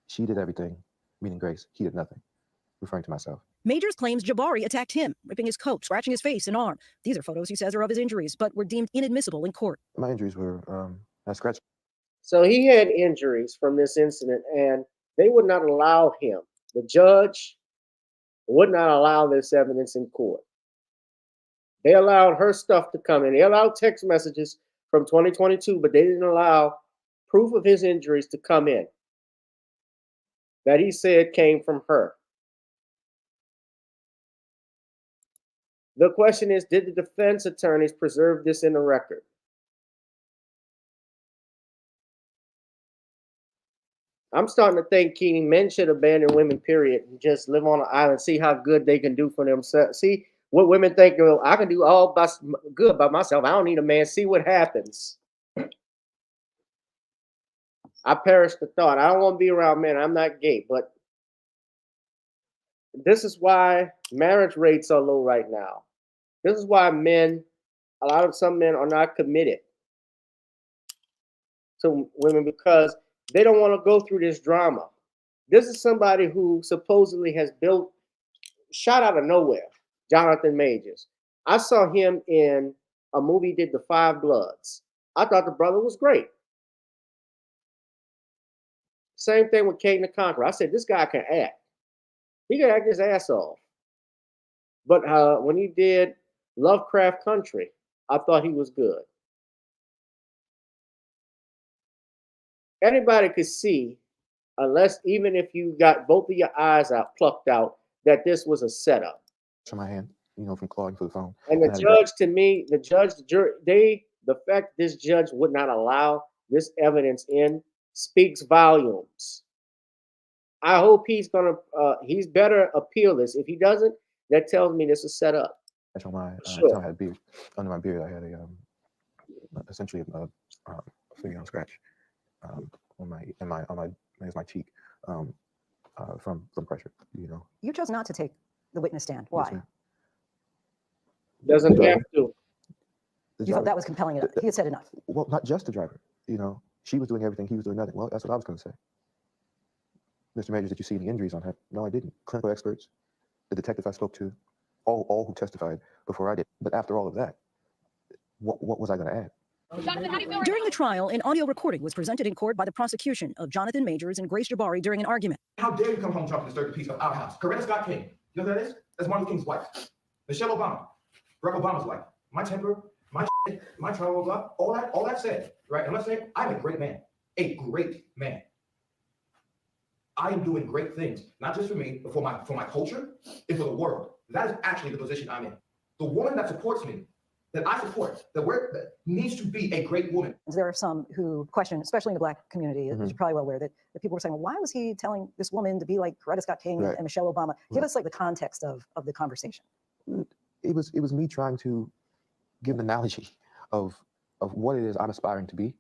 she did everything, meaning Grace. He did nothing, referring to myself. Majors claims Jabari attacked him, ripping his coat, scratching his face and arm. These are photos he says are of his injuries, but were deemed inadmissible in court. My injuries were I scratched. So he had injuries from this incident, and they would not allow him. The judge would not allow this evidence in court. They allowed her stuff to come in. They allowed text messages from 2022, but they didn't allow proof of his injuries to come in that he said came from her. The question is, did the defense attorneys preserve this in the record? I'm starting to think, Keeney, men should abandon women, period, and just live on an island, see how good they can do for themselves. See what women think, well, I can do all good by myself. I don't need a man. See what happens. I perish the thought. I don't want to be around men. I'm not gay, but this is why marriage rates are low right now. This is why some men are not committed to women because they don't want to go through this drama. This is somebody who supposedly has shot out of nowhere, Jonathan Majors. I saw him in a movie he did, The Five Bloods. I thought the brother was great. Same thing with Cain the Conqueror. I said, this guy can act. He can act his ass off. But when he did Lovecraft Country, I thought he was good. Anybody could see, even if you got both of your eyes plucked out, that this was a setup. To my hand, from clawing for the phone. And the judge, to me, the jury, the fact this judge would not allow this evidence in speaks volumes. I hope he's better appeal this. If he doesn't, that tells me this is set up. On my, sure. I had a beard. Under my beard, I had essentially a finger scratch on my cheek from pressure. You chose not to take the witness stand. Why? Yes, doesn't have to. You thought that was compelling enough. He had said enough. Well, not just the driver. She was doing everything. He was doing nothing. Well, that's what I was going to say. Mr. Majors, did you see any injuries on her? No, I didn't. Clinical experts, the detective I spoke to, all who testified before I did. But after all of that, what was I going to add? During the trial, an audio recording was presented in court by the prosecution of Jonathan Majors and Grace Jabari during an argument. How dare you come home drunk and disturb the peace of our house? Coretta Scott King. You know who that is? That's Martin Luther King's wife. Michelle Obama. Barack Obama's wife. My temper, my shit, my travel, blah, all that said, right? And let's say I'm a great man. A great man. I am doing great things, not just for me, but for my culture and for the world. That is actually the position I'm in. The woman that supports me, that I support, that needs to be a great woman. There are some who question, especially in the Black community, as you're probably well aware, that people were saying, well, why was he telling this woman to be like Coretta Scott King and Michelle Obama? Give us like the context of the conversation. It was me trying to give an analogy of what it is I'm aspiring to be.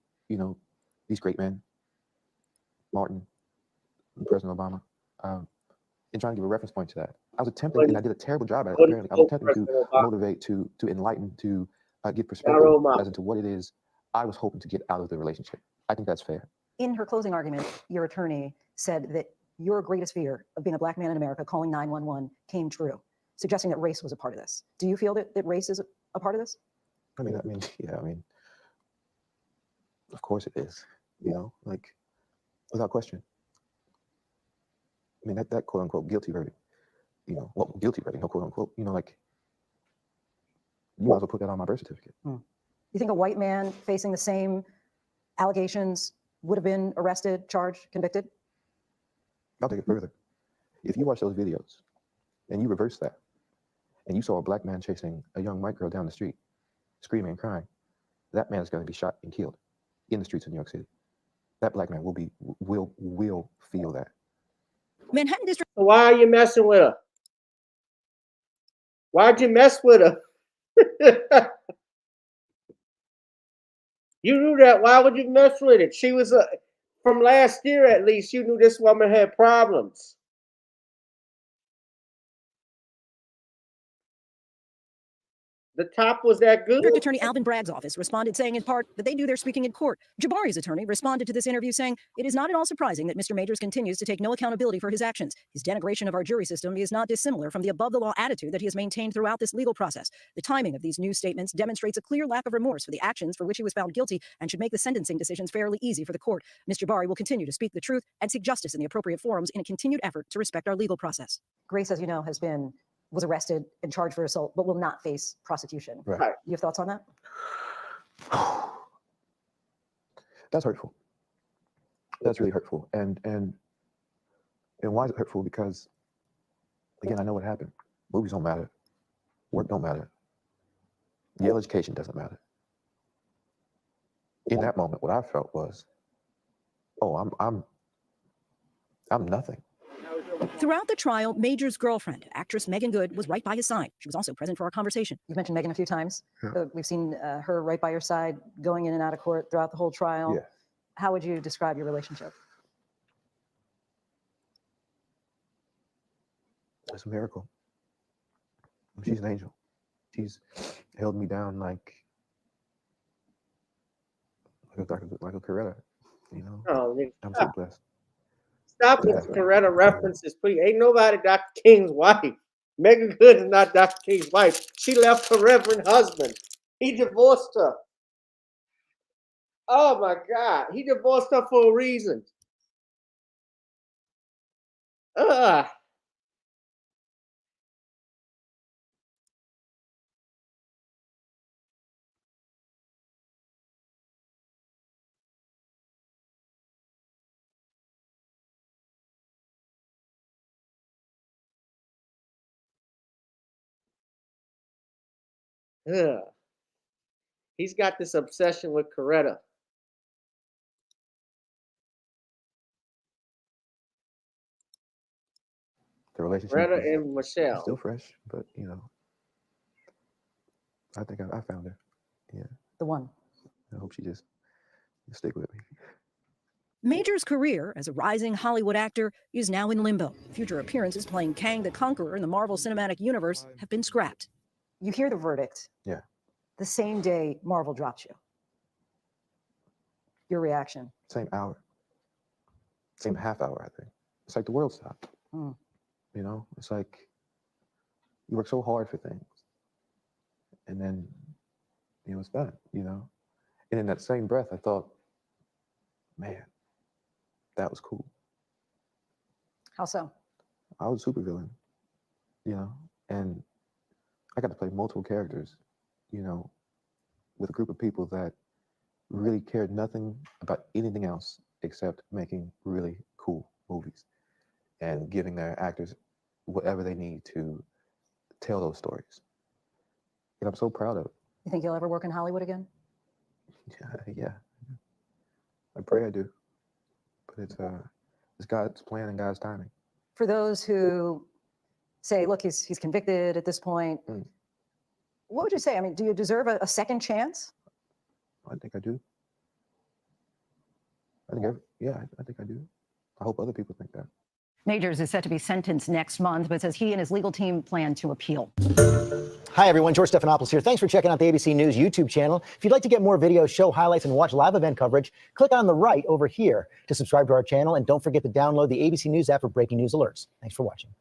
These great men, Martin, President Obama, and trying to give a reference point to that. I was attempting, and I did a terrible job at it, apparently. I was attempting to motivate, to enlighten, to give perspective as into what it is I was hoping to get out of the relationship. I think that's fair. In her closing argument, your attorney said that your greatest fear of being a Black man in America calling 911 came true, suggesting that race was a part of this. Do you feel that race is a part of this? I mean, of course it is, without question. I mean, that quote unquote guilty verdict, guilty verdict, no quote unquote, you might as well put that on my birth certificate. You think a white man facing the same allegations would have been arrested, charged, convicted? I'll take it further. If you watch those videos and you reverse that, and you saw a Black man chasing a young white girl down the street, screaming and crying, that man is going to be shot and killed in the streets of New York City. That Black man will feel that. Manhattan District. Why are you messing with her? Why'd you mess with her? You knew that. Why would you mess with it? She was from last year at least. You knew this woman had problems. The top was that good. District Attorney Alvin Bragg's office responded saying in part that they knew they're speaking in court. Jabari's attorney responded to this interview saying, it is not at all surprising that Mr. Majors continues to take no accountability for his actions. His denigration of our jury system is not dissimilar from the above the law attitude that he has maintained throughout this legal process. The timing of these news statements demonstrates a clear lack of remorse for the actions for which he was found guilty and should make the sentencing decisions fairly easy for the court. Mr. Jabari will continue to speak the truth and seek justice in the appropriate forums in a continued effort to respect our legal process. Grace, as you know, was arrested and charged for assault, but will not face prosecution. Right. You have thoughts on that? That's hurtful. That's really hurtful. And why is it hurtful? Because, again, I know what happened. Movies don't matter. Work don't matter. Yale education doesn't matter. In that moment, what I felt was, oh, I'm I'm nothing. Throughout the trial, Major's girlfriend, actress Megan Good, was right by his side. She was also present for our conversation. You've mentioned Megan a few times. Yeah. We've seen her right by your side, going in and out of court throughout the whole trial. Yeah. How would you describe your relationship? It's a miracle. She's an angel. She's held me down like a Coretta, you know. Oh, I'm so blessed. Stop with the Coretta references, please. Ain't nobody Dr. King's wife. Megan Good is not Dr. King's wife. She left her reverend husband. He divorced her. Oh my God. He divorced her for a reason. Ugh. Ugh. He's got this obsession with Coretta. The relationship Coretta is and Michelle. still fresh, but you know, I think I found her. Yeah. The one. I hope she just stick with me. Major's career as a rising Hollywood actor is now in limbo. Future appearances playing Kang the Conqueror in the Marvel Cinematic Universe have been scrapped. You hear the verdict. Yeah. The same day Marvel drops you. Your reaction? Same hour. Same half hour, I think. It's like the world stopped. Mm. You know, it's like you work so hard for things, and then you know it's done. You know, and in that same breath, I thought, man, that was cool. How so? I was a supervillain, you know, and I got to play multiple characters, you know, with a group of people that really cared nothing about anything else except making really cool movies and giving their actors whatever they need to tell those stories. And I'm so proud of it. You think you'll ever work in Hollywood again? Yeah. I pray I do. But it's God's plan and God's timing. For those who say, look, he's convicted at this point, what would you say? I mean, do you deserve a second chance? I think I do. I think I do. I hope other people think that. Majors is set to be sentenced next month, but says he and his legal team plan to appeal. Hi, everyone. George Stephanopoulos here. Thanks for checking out the ABC News YouTube channel. If you'd like to get more videos, show highlights, and watch live event coverage, click on the right over here to subscribe to our channel. And don't forget to download the ABC News app for breaking news alerts. Thanks for watching.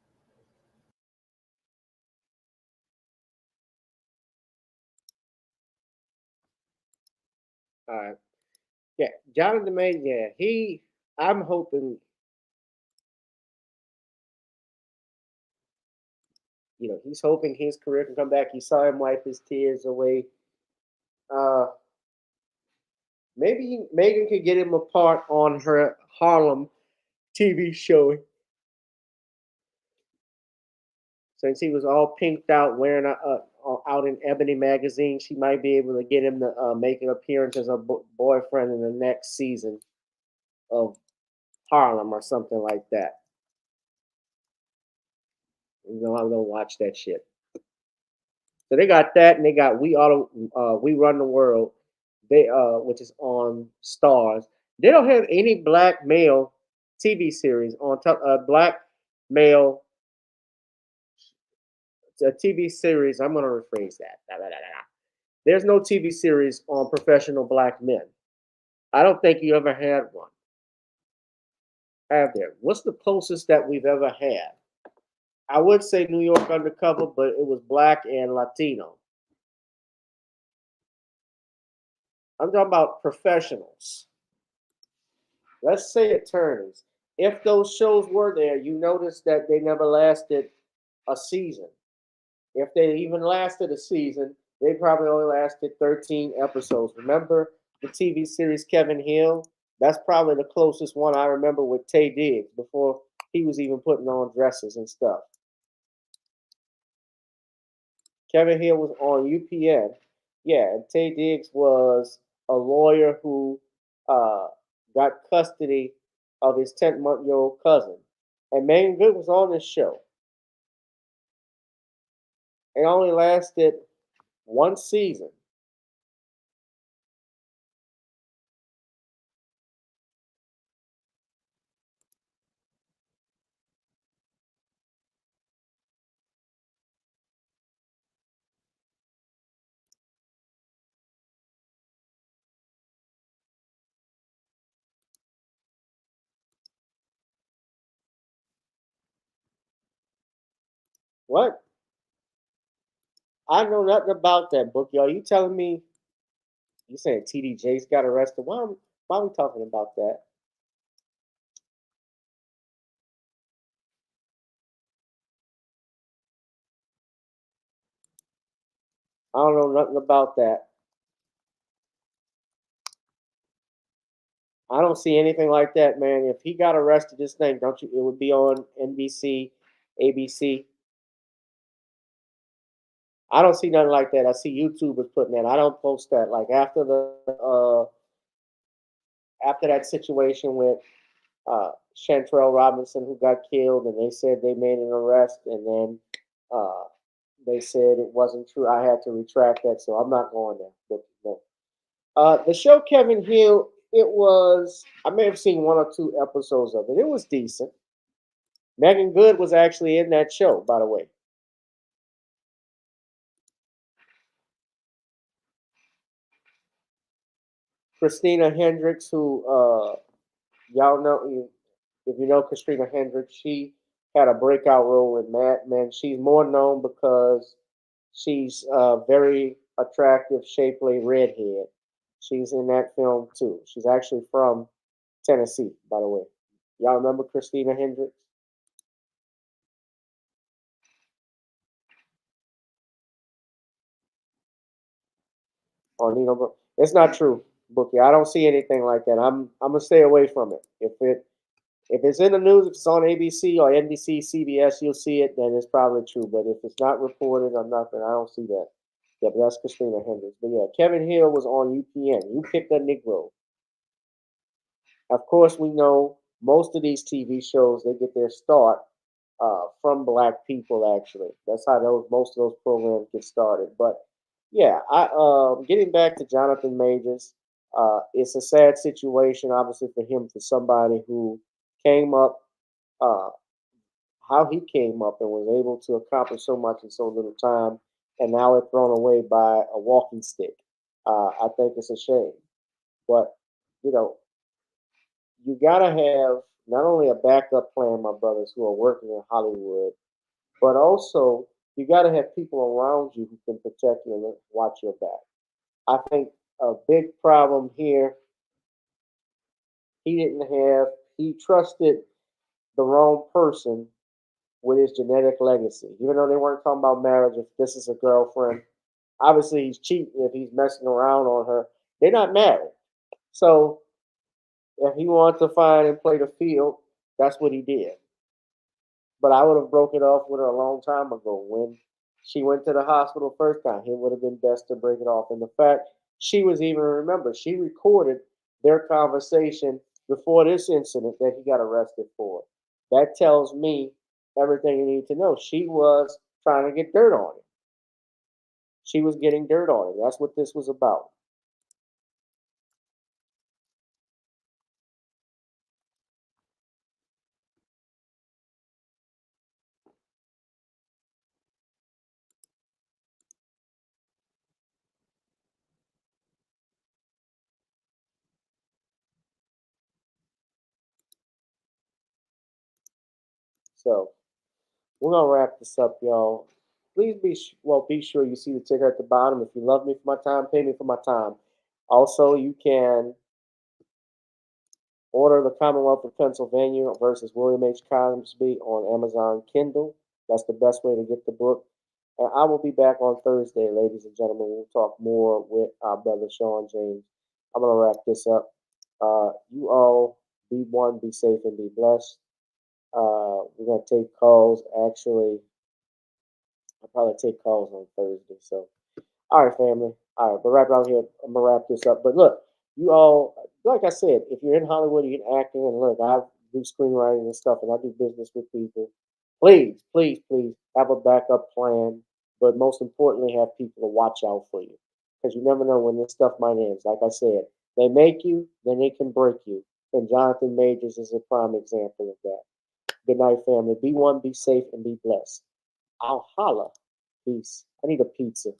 All right. Yeah, Jonathan Major, yeah, I'm hoping, you know, he's hoping his career can come back. He saw him wipe his tears away. Maybe Megan could get him a part on her Harlem TV show. Since he was all pinked out, wearing out in Ebony magazine, she might be able to get him to make an appearance as a boyfriend in the next season of Harlem or something like that. You know, I'm gonna watch that shit. So they got that, and they got We Run the World, which is on Stars. They don't have any black male TV series on black male TV series. I'm gonna rephrase that. There's no TV series on professional black men. I don't think you ever had one. Have there? What's the closest that we've ever had? I would say New York Undercover, but it was black and Latino. I'm talking about professionals. Let's say attorneys. If those shows were there, you notice that they never lasted a season. If they even lasted a season, they probably only lasted 13 episodes. Remember the TV series Kevin Hill? That's probably the closest one I remember with Taye Diggs before he was even putting on dresses and stuff. Kevin Hill was on UPN. Yeah, and Taye Diggs was a lawyer who got custody of his 10-month-old cousin. And Megan Good was on this show. It only lasted one season. What? I know nothing about that book, y'all. You telling me you saying TD Jakes got arrested? Why are we talking about that? I don't know nothing about that. I don't see anything like that, man. If he got arrested, this thing, don't you? It would be on NBC, ABC. I don't see nothing like that. I see YouTubers putting that. I don't post that. Like after that situation with Chantrell Robinson, who got killed, and they said they made an arrest, and then they said it wasn't true. I had to retract that, so I'm not going there. But, no. The show Kevin Hill, I may have seen one or two episodes of it. It was decent. Megan Good was actually in that show, by the way. Christina Hendricks, who y'all know, if you know Christina Hendricks, she had a breakout role in Mad Men. She's more known because she's a very attractive, shapely redhead. She's in that film too. She's actually from Tennessee, by the way. Y'all remember Christina Hendricks? Or Nino, it's not true, Bookie. I don't see anything like that. I'm gonna stay away from it. If it's in the news, if it's on ABC or NBC, CBS, you'll see it, then it's probably true. But if it's not reported or nothing, I don't see that. Yeah, but that's Christina Hendricks. But yeah, Kevin Hill was on UPN. You picked a Negro. Of course, we know most of these TV shows, they get their start from black people, actually. That's how most of those programs get started. But yeah, getting back to Jonathan Majors, it's a sad situation, obviously, for him, for somebody who came up, uh, how he came up and was able to accomplish so much in so little time, and now it's thrown away by a walking stick. I think it's a shame. But, you know, you got to have not only a backup plan, my brothers, who are working in Hollywood, but also you got to have people around you who can protect you and watch your back. I think a big problem here, he trusted the wrong person with his genetic legacy. Even though they weren't talking about marriage, if this is a girlfriend, obviously he's cheating if he's messing around on her. They're not married. So if he wanted to find and play the field, that's what he did. But I would have broke it off with her a long time ago when she went to the hospital first time. It would have been best to break it off. And the fact she was even, remember, she recorded their conversation before this incident that he got arrested for. That tells me everything you need to know. She was trying to get dirt on him. She was getting dirt on him. That's what this was about. So we're gonna wrap this up, y'all. Please be sure you see the ticker at the bottom. If you love me for my time, pay me for my time. Also, you can order The Commonwealth of Pennsylvania versus William H. Cosby on Amazon Kindle. That's the best way to get the book. And I will be back on Thursday, ladies and gentlemen. We'll talk more with our brother Sean James. I'm gonna wrap this up. You all be one, be safe, and be blessed. We're gonna take calls. Actually, I'll probably take calls on Thursday. So, all right, family. All right, but right around here, I'm gonna wrap this up. But look, you all, like I said, if you're in Hollywood, you're in acting, and look, I do screenwriting and stuff, and I do business with people. Please, please, please have a backup plan, but most importantly, have people to watch out for you, because you never know when this stuff might end. Like I said, they make you, then they can break you, and Jonathan Majors is a prime example of that. Good night, family. Be one, be safe, and be blessed. I'll holla. Peace. I need a pizza.